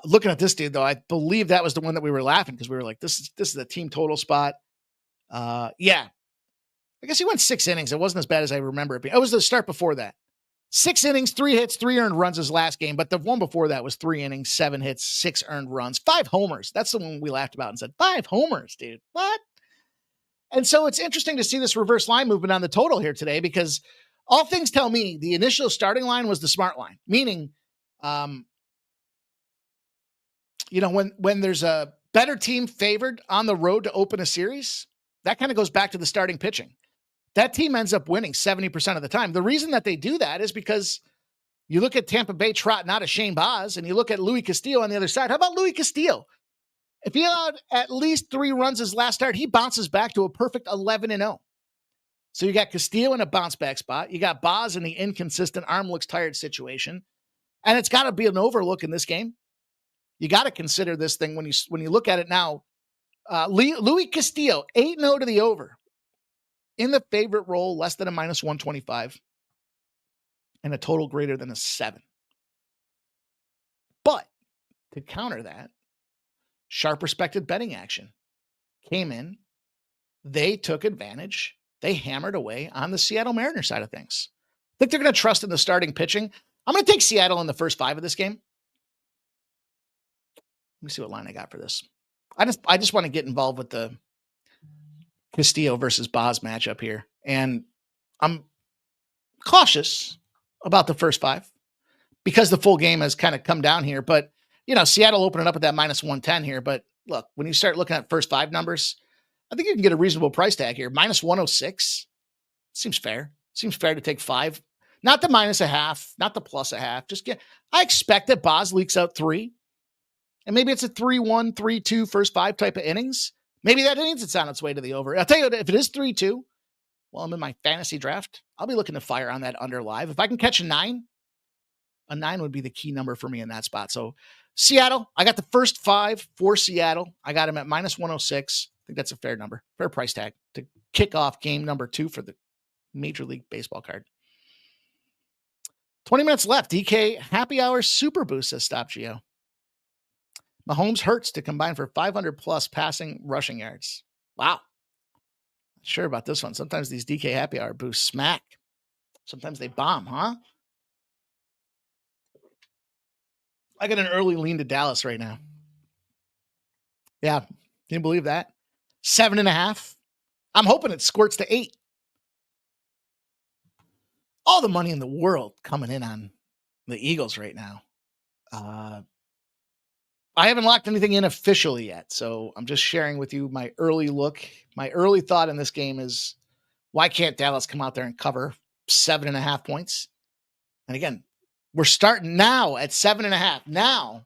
[SPEAKER 3] Looking at this dude, though, I believe that was the one that we were laughing because we were like, this is a team total spot. Yeah. I guess he went 6 innings. It wasn't as bad as I remember it being. It was the start before that. 6 innings, 3 hits, 3 earned runs his last game. But the one before that was 3 innings, 7 hits, 6 earned runs, 5 homers. That's the one we laughed about and said, 5 homers, dude. What? And so it's interesting to see this reverse line movement on the total here today because all things tell me the initial starting line was the smart line, meaning, when there's a better team favored on the road to open a series, that kind of goes back to the starting pitching. That team ends up winning 70% of the time. The reason that they do that is because you look at Tampa Bay trotting out a Shane Boz, and you look at Luis Castillo on the other side. How about Luis Castillo? If he allowed at least 3 runs his last start, he bounces back to a perfect 11-0. So you got Castillo in a bounce back spot. You got Boz in the inconsistent arm looks tired situation. And it's got to be an overlook in this game. You got to consider this thing when you look at it now. Luis Castillo, 8-0 to the over. In the favorite role, less than a -125. And a total greater than a 7. But to counter that, sharp respected betting action came in. They took advantage. They hammered away on the Seattle Mariners side of things. I think they're going to trust in the starting pitching. I'm going to take Seattle in the first 5 of this game. Let me see what line I got for this. I just want to get involved with the Castillo versus Boz matchup here. And I'm cautious about the first 5 because the full game has kind of come down here. But, Seattle opening up at that -110 here. But look, when you start looking at first 5 numbers, I think you can get a reasonable price tag here. -106 seems fair. Seems fair to take 5. Not the -0.5, not the +0.5. I expect that Boz leaks out 3. And maybe it's a 3-1, 3-2 first 5 type of innings. Maybe that innings it's on its way to the over. I'll tell you what, if it is 3-2, well, I'm in my fantasy draft. I'll be looking to fire on that under live. If I can catch a 9 would be the key number for me in that spot. So Seattle, I got the first 5 for Seattle. I got him at -106. I think that's a fair number, fair price tag to kick off game number 2 for the Major League Baseball card. 20 minutes left. DK Happy Hour Super Boost says Stop Gio. Mahomes hurts to combine for 500 plus passing rushing yards. Wow. Not sure about this one. Sometimes these DK Happy Hour boosts smack. Sometimes they bomb, huh? I got an early lean to Dallas right now. Yeah. Can you believe that? 7.5. I'm hoping it squirts to 8. All the money in the world coming in on the Eagles right now. I haven't locked anything in officially yet, so I'm just sharing with you my early look. My early thought in this game is, why can't Dallas come out there and cover 7.5 points? And again, we're starting now at 7.5. Now,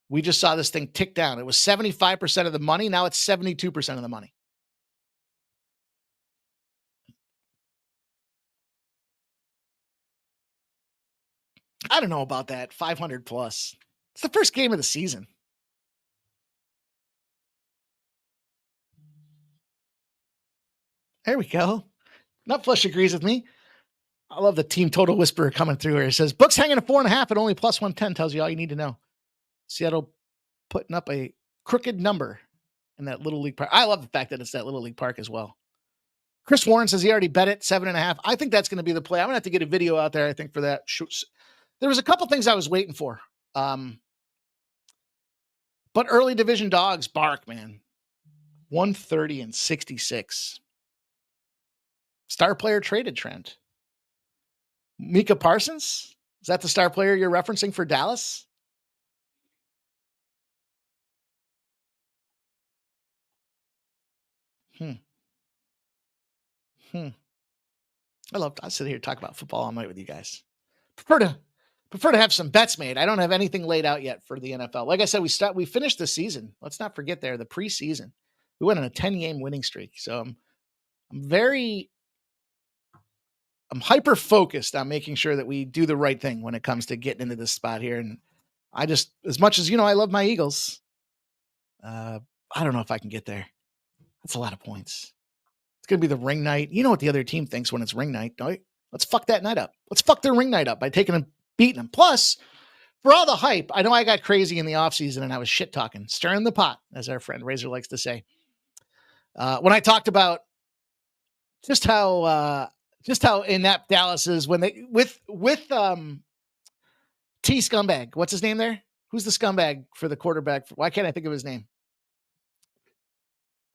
[SPEAKER 3] we just saw this thing tick down. It was 75% of the money. Now it's 72% of the money. I don't know about that. 500 plus. It's the first game of the season. There we go. Nutflush agrees with me. I love the team total whisperer coming through here. It says, Book's hanging at 4.5 at only +110 tells you all you need to know. Seattle putting up a crooked number in that Little League Park. I love the fact that it's that Little League Park as well. Chris Warren says he already bet it, 7.5. I think that's going to be the play. I'm going to have to get a video out there, I think, for that. There was a couple things I was waiting for. But early division dogs bark, man. 130 and 66. Star player traded trend. Micah Parsons? Is that the star player you're referencing for Dallas? I sit here and talk about football all night with you guys. Prefer to have some bets made. I don't have anything laid out yet for the NFL. Like I said, we finished the season. Let's not forget the preseason. We went on a 10-game winning streak. So I'm hyper focused on making sure that we do the right thing when it comes to getting into this spot here. And I just, as much as, I love my Eagles. I don't know if I can get there. That's a lot of points. It's going to be the ring night. You know what the other team thinks when it's ring night, don't you? Let's fuck that night up. Let's fuck their ring night up by taking them, beating them. Plus, for all the hype, I know I got crazy in the offseason and I was shit talking, stirring the pot, as our friend Razor likes to say. When I talked about just how inept Dallas is when they with T scumbag. What's his name there? Who's the scumbag for the quarterback? Why can't I think of his name?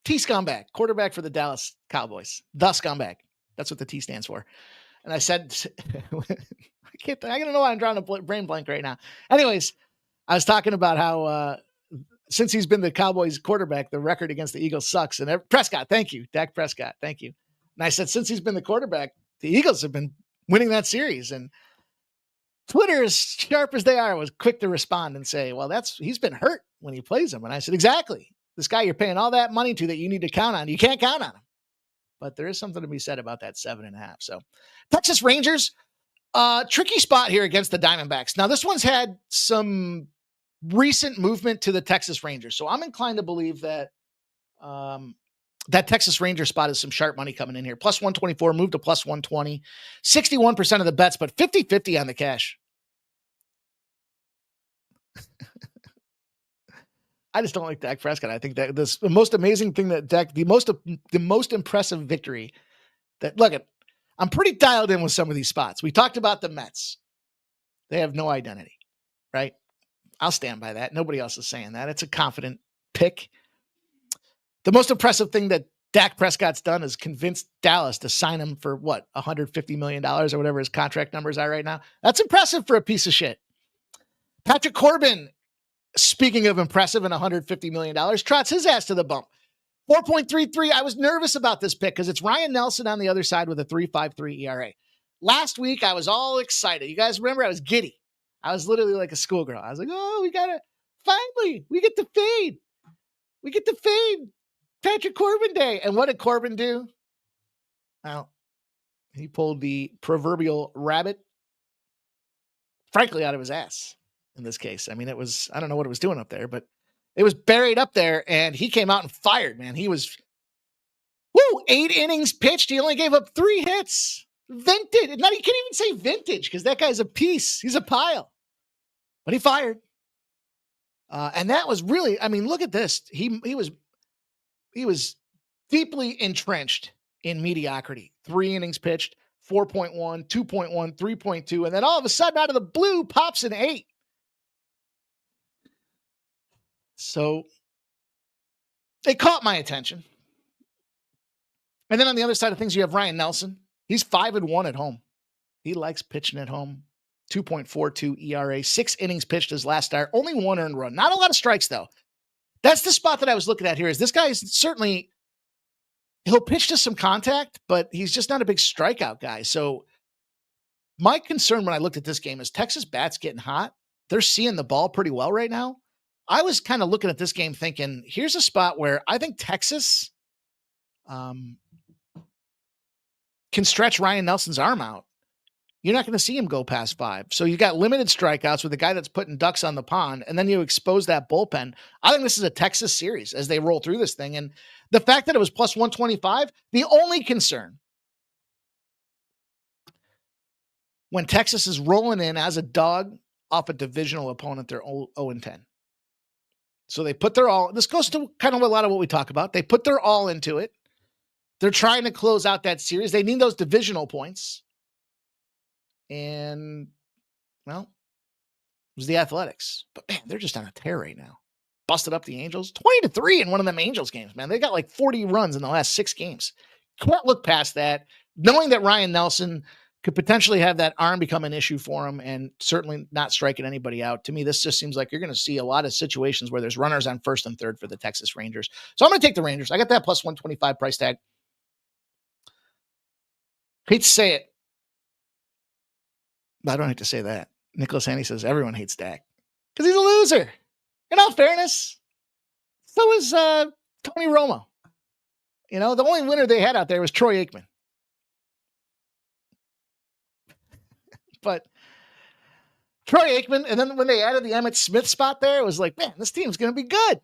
[SPEAKER 3] T scumbag, quarterback for the Dallas Cowboys. The scumbag. That's what the T stands for. And I said, I don't know why I'm drawing a brain blank right now. Anyways, I was talking about how since he's been the Cowboys quarterback, the record against the Eagles sucks. And Prescott, thank you. Dak Prescott, thank you. And I said, since he's been the quarterback, the Eagles have been winning that series. And Twitter, as sharp as they are, was quick to respond and say, well, he's been hurt when he plays them. And I said, exactly. This guy you're paying all that money to that you need to count on, you can't count on him. But there is something to be said about that 7.5. So Texas Rangers, tricky spot here against the Diamondbacks. Now, this one's had some recent movement to the Texas Rangers. So I'm inclined to believe that that Texas Ranger spot is some sharp money coming in here. Plus 124, moved to plus 120, 61% of the bets, but 50-50 on the cash. I just don't like Dak Prescott. I think that the most amazing thing that the most impressive victory that, look, I'm pretty dialed in with some of these spots. We talked about the Mets. They have no identity, right? I'll stand by that. Nobody else is saying that. It's a confident pick. The most impressive thing that Dak Prescott's done is convinced Dallas to sign him for what, $150 million or whatever his contract numbers are right now. That's impressive for a piece of shit. Patrick Corbin, speaking of impressive and $150 million, trots his ass to the bump. 4.33. I was nervous about this pick because it's Ryan Nelson on the other side with a 3.53 ERA. Last week, I was all excited. You guys remember I was giddy. I was literally like a schoolgirl. I was like, oh, finally, we get to fade. We get to fade Patrick Corbin Day. And what did Corbin do? Well, he pulled the proverbial rabbit, frankly, out of his ass in this case. I mean, I don't know what it was doing up there, but it was buried up there, and he came out and fired, man. He was, 8 innings pitched. He only gave up 3 hits. Vintage. You can't even say vintage because that guy's a piece. He's a pile. But he fired. And that was really, I mean, look at this. He was deeply entrenched in mediocrity. 3 innings pitched, 4.1, 2.1, 3.2, and then all of a sudden out of the blue pops an 8. So it caught my attention. And then on the other side of things, you have Ryan Nelson. He's 5-1 at home. He likes pitching at home. 2.42 ERA, 6 innings pitched his last start, only 1 earned run. Not a lot of strikes, though. That's the spot that I was looking at here. Is this guy is certainly, he'll pitch to some contact, but he's just not a big strikeout guy. So my concern when I looked at this game is Texas bats getting hot. They're seeing the ball pretty well right now. I was kind of looking at this game thinking, here's a spot where I think Texas can stretch Ryan Nelson's arm out. You're not going to see him go past 5. So you got limited strikeouts with a guy that's putting ducks on the pond, and then you expose that bullpen. I think this is a Texas series as they roll through this thing. And the fact that it was plus 125, the only concern when Texas is rolling in as a dog off a divisional opponent, they're 0-10. So they put their all, this goes to kind of a lot of what we talk about. They put their all into it. They're trying to close out that series. They need those divisional points. And, well, it was the Athletics. But, man, they're just on a tear right now. Busted up the Angels. 20-3 in one of them Angels games, man. They got like 40 runs in the last 6 games. Can't look past that. knowing that Ryan Nelson could potentially have that arm become an issue for him and certainly not striking anybody out. To me, this just seems like you're going to see a lot of situations where there's runners on first and third for the Texas Rangers. So I'm going to take the Rangers. I got that plus 125 price tag. Hate to say it, but I don't hate to say that. Nicholas Haney says everyone hates Dak because he's a loser. In all fairness, so is Tony Romo. You know, the only winner they had out there was Troy Aikman. But Troy Aikman, and then when they added the Emmitt Smith spot there, it was like, man, this team's going to be good.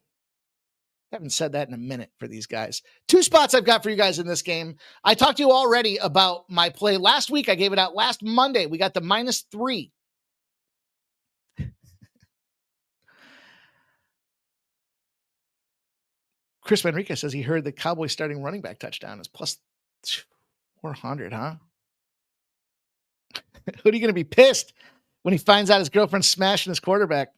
[SPEAKER 3] I haven't said that in a minute for these guys. 2 spots I've got for you guys in this game. I talked to you already about my play last week. I gave it out last Monday. We got the -3. Chris Manrique says he heard the Cowboys starting running back touchdown is plus 400, huh? Who are you going to be pissed when he finds out his girlfriend's smashing his quarterback?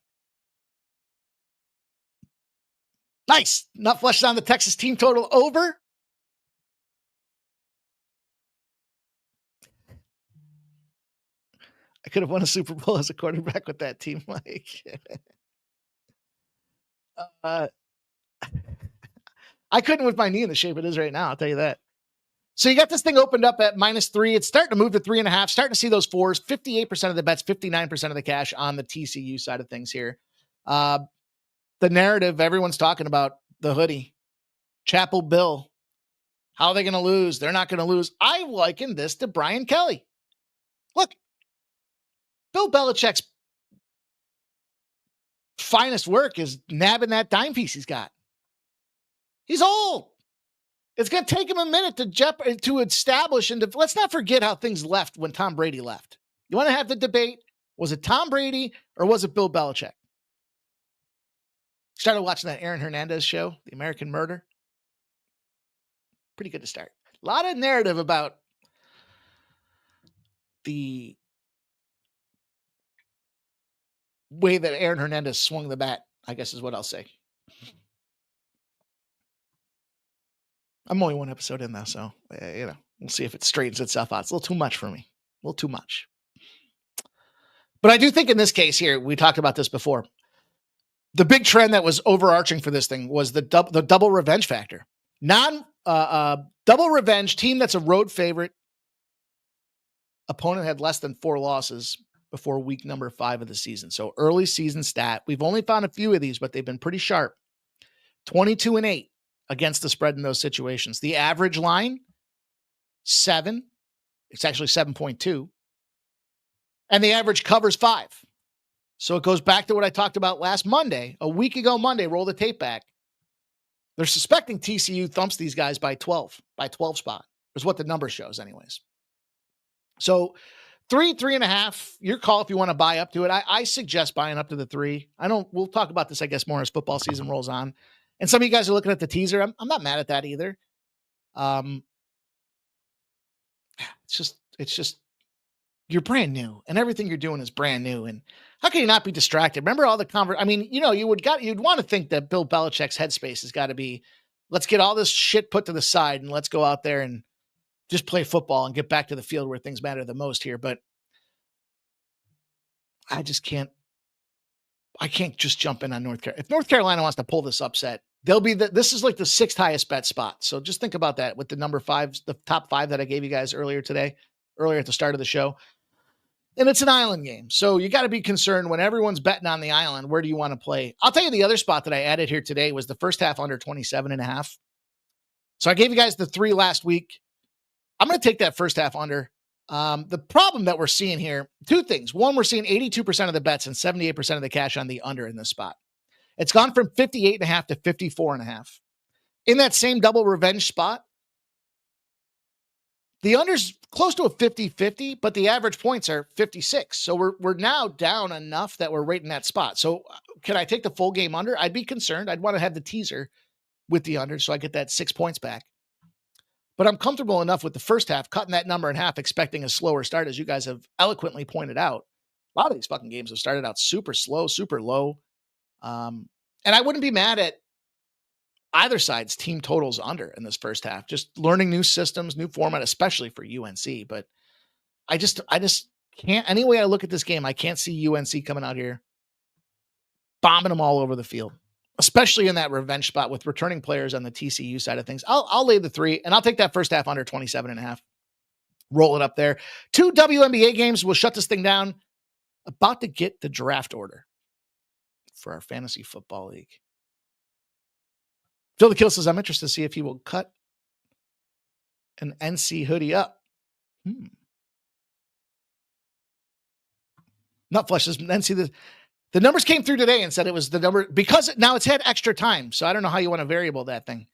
[SPEAKER 3] Nice. Not flushed on the Texas team total over. I could have won a Super Bowl as a quarterback with that team, Mike. I couldn't with my knee in the shape it is right now. I'll tell you that. So you got this thing opened up at -3. It's starting to move to 3.5, starting to see those 4s, 58% of the bets, 59% of the cash on the TCU side of things here. The narrative, everyone's talking about the hoodie. Chapel Bill. How are they going to lose? They're not going to lose. I liken this to Brian Kelly. Look, Bill Belichick's finest work is nabbing that dime piece he's got. He's old. It's going to take him a minute to establish, and let's not forget how things left when Tom Brady left. You want to have the debate, was it Tom Brady or was it Bill Belichick? Started watching that Aaron Hernandez show, The American Murder. Pretty good to start. A lot of narrative about the way that Aaron Hernandez swung the bat, I guess is what I'll say. I'm only 1 episode in though, so we'll see if it straightens itself out. It's a little too much for me. A little too much. But I do think in this case here, we talked about this before. The big trend that was overarching for this thing was the double revenge factor. Double revenge team that's a road favorite. Opponent had less than 4 losses before week number 5 of the season. So early season stat. We've only found a few of these, but they've been pretty sharp. 22-8. Against the spread in those situations. The average line, 7. It's actually 7.2. And the average covers 5. So it goes back to what I talked about last Monday. A week ago Monday, roll the tape back. They're suspecting TCU thumps these guys by 12 spot. Is what the number shows anyways. So 3.5, your call if you want to buy up to it. I suggest buying up to the 3. We'll talk about this, I guess, more as football season rolls on. And some of you guys are looking at the teaser. I'm not mad at that either. It's just you're brand new, and everything you're doing is brand new. And how can you not be distracted? Remember all the I mean, you'd want to think that Bill Belichick's headspace has got to be, let's get all this shit put to the side and let's go out there and just play football and get back to the field where things matter the most here. But I just can't. I can't just jump in on North Carolina. If North Carolina wants to pull this upset, this is like the 6th highest bet spot. So just think about that with the number 5, the top 5 that I gave you guys earlier at the start of the show. And it's an island game. So you got to be concerned when everyone's betting on the island. Where do you want to play? I'll tell you the other spot that I added here today was the first half under 27.5. So I gave you guys the 3 last week. I'm going to take that first half under. The problem that we're seeing here, 2 things. One, we're seeing 82% of the bets and 78% of the cash on the under in this spot. It's gone from 58.5 to 54.5. In that same double revenge spot, the under's close to a 50-50, but the average points are 56. So we're now down enough that we're right in that spot. So can I take the full game under? I'd be concerned. I'd want to have the teaser with the under so I get that 6 points back. But I'm comfortable enough with the first half, cutting that number in half, expecting a slower start, as you guys have eloquently pointed out. A lot of these fucking games have started out super slow, super low. And I wouldn't be mad at either side's team totals under in this first half. Just learning new systems, new format, especially for UNC. But I just can't. Any way I look at this game, I can't see UNC coming out here bombing them all over the field, especially in that revenge spot with returning players on the TCU side of things. I'll lay the 3, and I'll take that first half under 27.5. Roll it up there. 2 WNBA games. We'll shut this thing down. About to get the draft order for our fantasy football league. Phil the Kill says, I'm interested to see if he will cut an NC hoodie up. Nutflesh says, NC, the numbers came through today and said it was the number, because now it's had extra time. So I don't know how you want to variable that thing.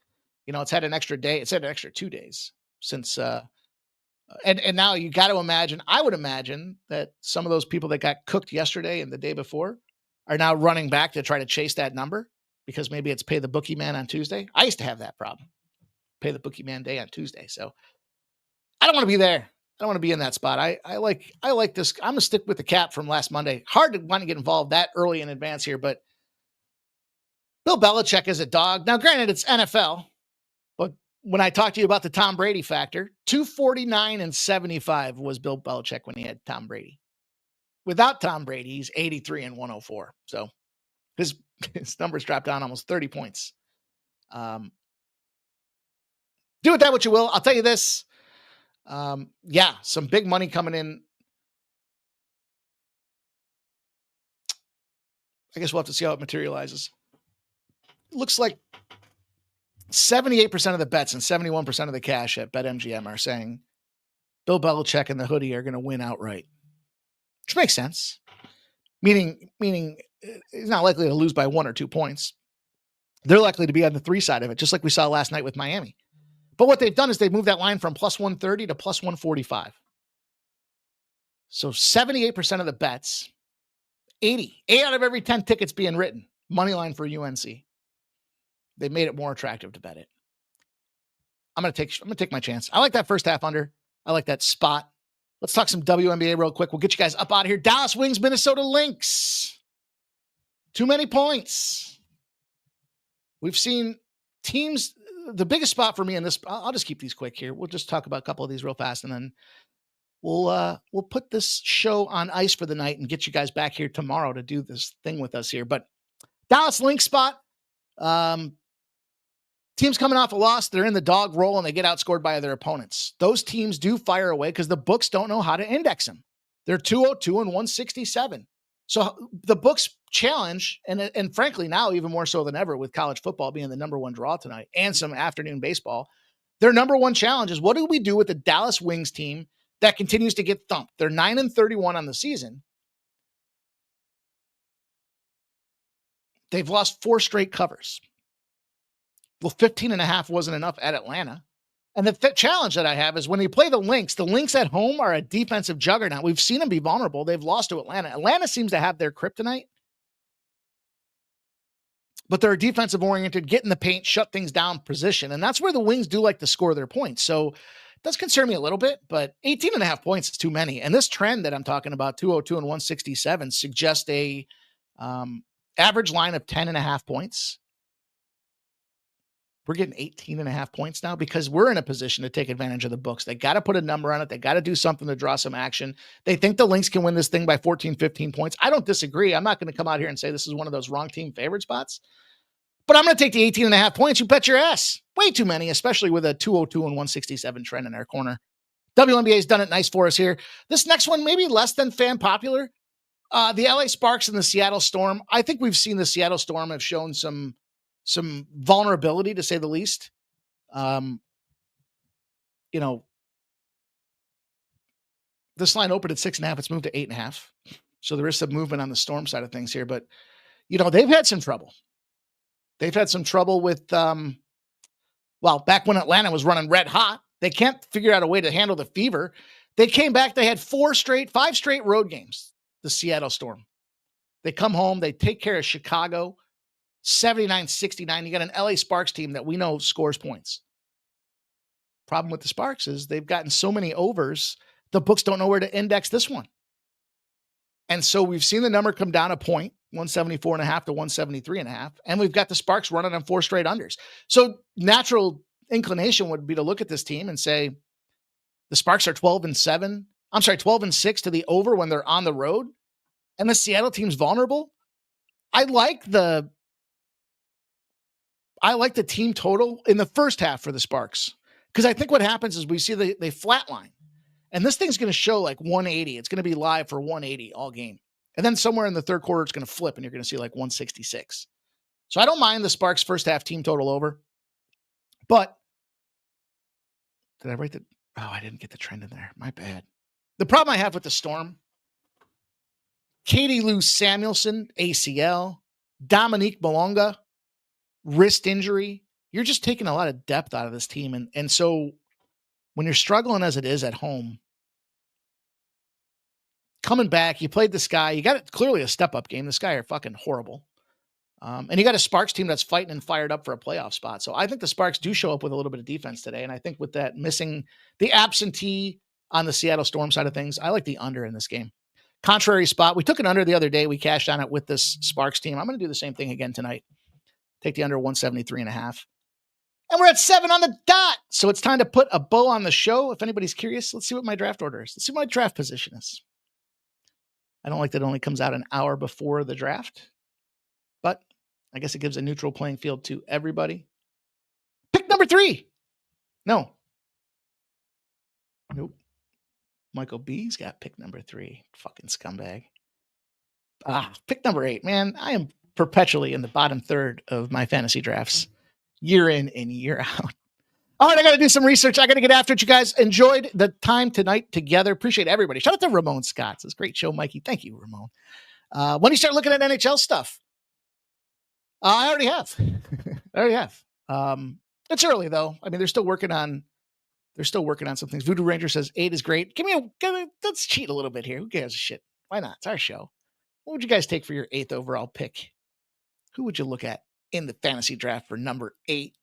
[SPEAKER 3] It's had an extra day. It's had an extra 2 days since, and now you got to imagine, I would imagine that some of those people that got cooked yesterday and the day before are now running back to try to chase that number because maybe it's pay the bookie man on Tuesday. I used to have that problem. Pay the bookie man day on Tuesday. So I don't want to be there. I don't want to be in that spot. I like this. I'm going to stick with the cap from last Monday. Hard to want to get involved that early in advance here, but Bill Belichick is a dog. Now, granted, it's NFL, but when I talked to you about the Tom Brady factor, 249 and 75 was Bill Belichick when he had Tom Brady. Without Tom Brady, he's 83 and 104. So his numbers dropped down almost 30 points. Do with that what you will. I'll tell you this. Some big money coming in. I guess we'll have to see how it materializes. It looks like 78% of the bets and 71% of the cash at BetMGM are saying Bill Belichick and the hoodie are going to win outright, which makes sense. Meaning he's not likely to lose by 1 or 2 points. They're likely to be on the 3 side of it, just like we saw last night with Miami. But what they've done is they've moved that line from plus 130 to plus 145. So 78% of the bets, 8 out of every 10 tickets being written, money line for UNC. They made it more attractive to bet it. I'm going to take my chance. I like that first half under. I like that spot. Let's talk some WNBA real quick. We'll get you guys up out of here. Dallas Wings, Minnesota Lynx. Too many points. We've seen teams. The biggest spot for me in this, I'll just keep these quick here. We'll just talk about a couple of these real fast, and then we'll put this show on ice for the night and get you guys back here tomorrow to do this thing with us here. But Dallas Lynx spot. Teams coming off a loss, they're in the dog roll and they get outscored by their opponents. Those teams do fire away because the books don't know how to index them. They're 202 and 167. So the books challenge, and frankly, now even more so than ever with college football being the number 1 draw tonight and some afternoon baseball, their number 1 challenge is what do we do with the Dallas Wings team that continues to get thumped? They're 9 and 31 on the season. They've lost 4 straight covers. Well, 15.5 wasn't enough at Atlanta. And the challenge that I have is when you play the Lynx at home are a defensive juggernaut. We've seen them be vulnerable. They've lost to Atlanta. Atlanta seems to have their kryptonite, but they're a defensive-oriented, get in the paint, shut things down position. And that's where the Wings do like to score their points. So it does concern me a little bit, but 18.5 points is too many. And this trend that I'm talking about, 202 and 167, suggests a average line of 10.5 points. We're getting 18.5 points now because we're in a position to take advantage of the books. They got to put a number on it. They got to do something to draw some action. They think the Lynx can win this thing by 14, 15 points. I don't disagree. I'm not going to come out here and say this is one of those wrong team favorite spots, but I'm going to take the 18.5 points. You bet your ass. Way too many, especially with a 202 and 167 trend in our corner. WNBA's done it nice for us here. This next one, maybe less than fan popular. The LA Sparks and the Seattle Storm. I think we've seen the Seattle Storm have shown some vulnerability, to say the least. This line opened at 6.5. It's moved to 8.5. So there is some movement on the Storm side of things here, but they've had some trouble. They've had some trouble with, back when Atlanta was running red hot, they can't figure out a way to handle the fever. They came back. They had 5 straight road games, the Seattle Storm. They come home. They take care of Chicago. 79-69. You got an LA Sparks team that we know scores points. Problem with the Sparks is they've gotten so many overs, the books don't know where to index this one. And so we've seen the number come down a point. 174.5 to 173.5. And we've got the Sparks running on 4 straight unders. So natural inclination would be to look at this team and say, the Sparks are 12-7. I'm sorry, 12-6 to the over when they're on the road. And the Seattle team's vulnerable. I like the team total in the first half for the Sparks. Because I think what happens is we see they flatline. And this thing's going to show like 180. It's going to be live for 180 all game. And then somewhere in the third quarter, it's going to flip and you're going to see like 166. So I don't mind the Sparks first half team total over. But did I write the... Oh, I didn't get the trend in there. My bad. The problem I have with the Storm, Katie Lou Samuelson, ACL, Dominique Malonga, wrist injury. You're just taking a lot of depth out of this team. And so when you're struggling as it is at home, coming back, you played the Sky. You got clearly a step-up game. The Sky are fucking horrible. And you got a Sparks team that's fighting and fired up for a playoff spot. So I think the Sparks do show up with a little bit of defense today. And I think with that missing the absentee on the Seattle Storm side of things, I like the under in this game. Contrary spot. We took an under the other day. We cashed on it with this Sparks team. I'm going to do the same thing again tonight. Take the under 173.5. And we're at 7 on the dot. So it's time to put a bow on the show. If anybody's curious, let's see what my draft order is. Let's see what my draft position is. I don't like that it only comes out an hour before the draft, but I guess it gives a neutral playing field to everybody. Pick number 3. No. Nope. Michael B's got pick number 3. Fucking scumbag. Pick number 8. Man, I am perpetually in the bottom third of my fantasy drafts, year in and year out. All right, I got to do some research. I got to get after it. You guys enjoyed the time tonight together. Appreciate everybody. Shout out to Ramon Scott. It's a great show, Mikey. Thank you, Ramon. When do you start looking at NHL stuff? I already have. It's early though. I mean, they're still working on some things. Voodoo Ranger says 8 is great. Let's cheat a little bit here. Who gives a shit? Why not? It's our show. What would you guys take for your 8th overall pick? Who would you look at in the fantasy draft for number 8?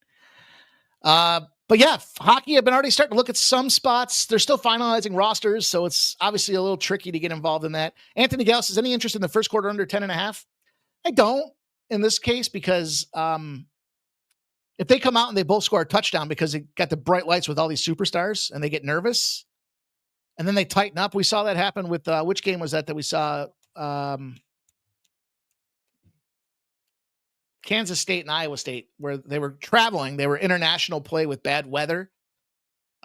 [SPEAKER 3] But yeah, hockey, I've been already starting to look at some spots. They're still finalizing rosters, so it's obviously a little tricky to get involved in that. Anthony Gauss, is any interest in the first quarter under 10.5? I don't in this case because if they come out and they both score a touchdown because they got the bright lights with all these superstars and they get nervous and then they tighten up. We saw that happen with which game was that we saw? Kansas State and Iowa State, where they were traveling. They were international play with bad weather.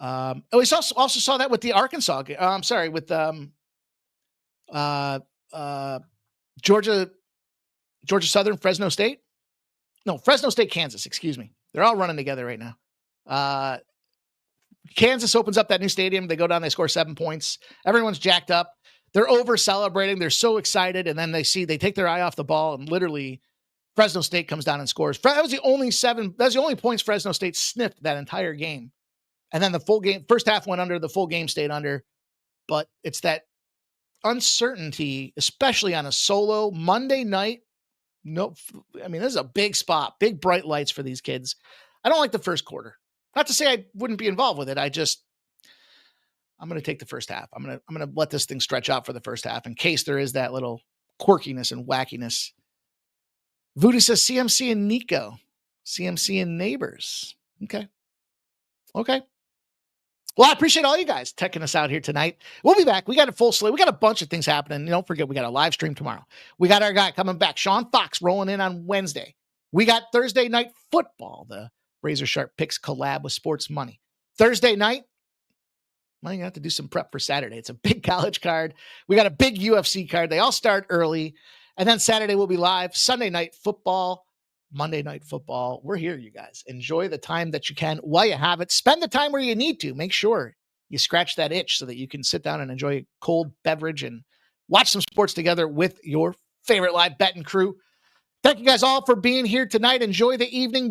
[SPEAKER 3] We also saw that with the Arkansas game. With Georgia Southern, Fresno State. No, Fresno State, Kansas, excuse me. They're all running together right now. Kansas opens up that new stadium. They go down, they score 7 points. Everyone's jacked up. They're over celebrating. They're so excited. And then they take their eye off the ball and literally Fresno State comes down and scores. That was the only points Fresno State sniffed that entire game. And then the full game, first half went under, the full game stayed under. But it's that uncertainty, especially on a solo Monday night. No, I mean, this is a big spot, big bright lights for these kids. I don't like the first quarter. Not to say I wouldn't be involved with it. I'm going to take the first half. I'm going to let this thing stretch out for the first half in case there is that little quirkiness and wackiness. Voodoo says CMC and Nico. CMC and Neighbors. Okay. Well, I appreciate all you guys checking us out here tonight. We'll be back. We got a full slate. We got a bunch of things happening. Don't forget, we got a live stream tomorrow. We got our guy coming back, Sean Fox, rolling in on Wednesday. We got Thursday night football, the Razor Sharp Picks collab with Sports Money. Thursday night, well, you have to do some prep for Saturday. It's a big college card. We got a big UFC card. They all start early. And then Saturday we'll be live. Sunday night football, Monday night football. We're here, you guys. Enjoy the time that you can while you have it. Spend the time where you need to. Make sure you scratch that itch so that you can sit down and enjoy a cold beverage and watch some sports together with your favorite live betting crew. Thank you guys all for being here tonight. Enjoy the evening.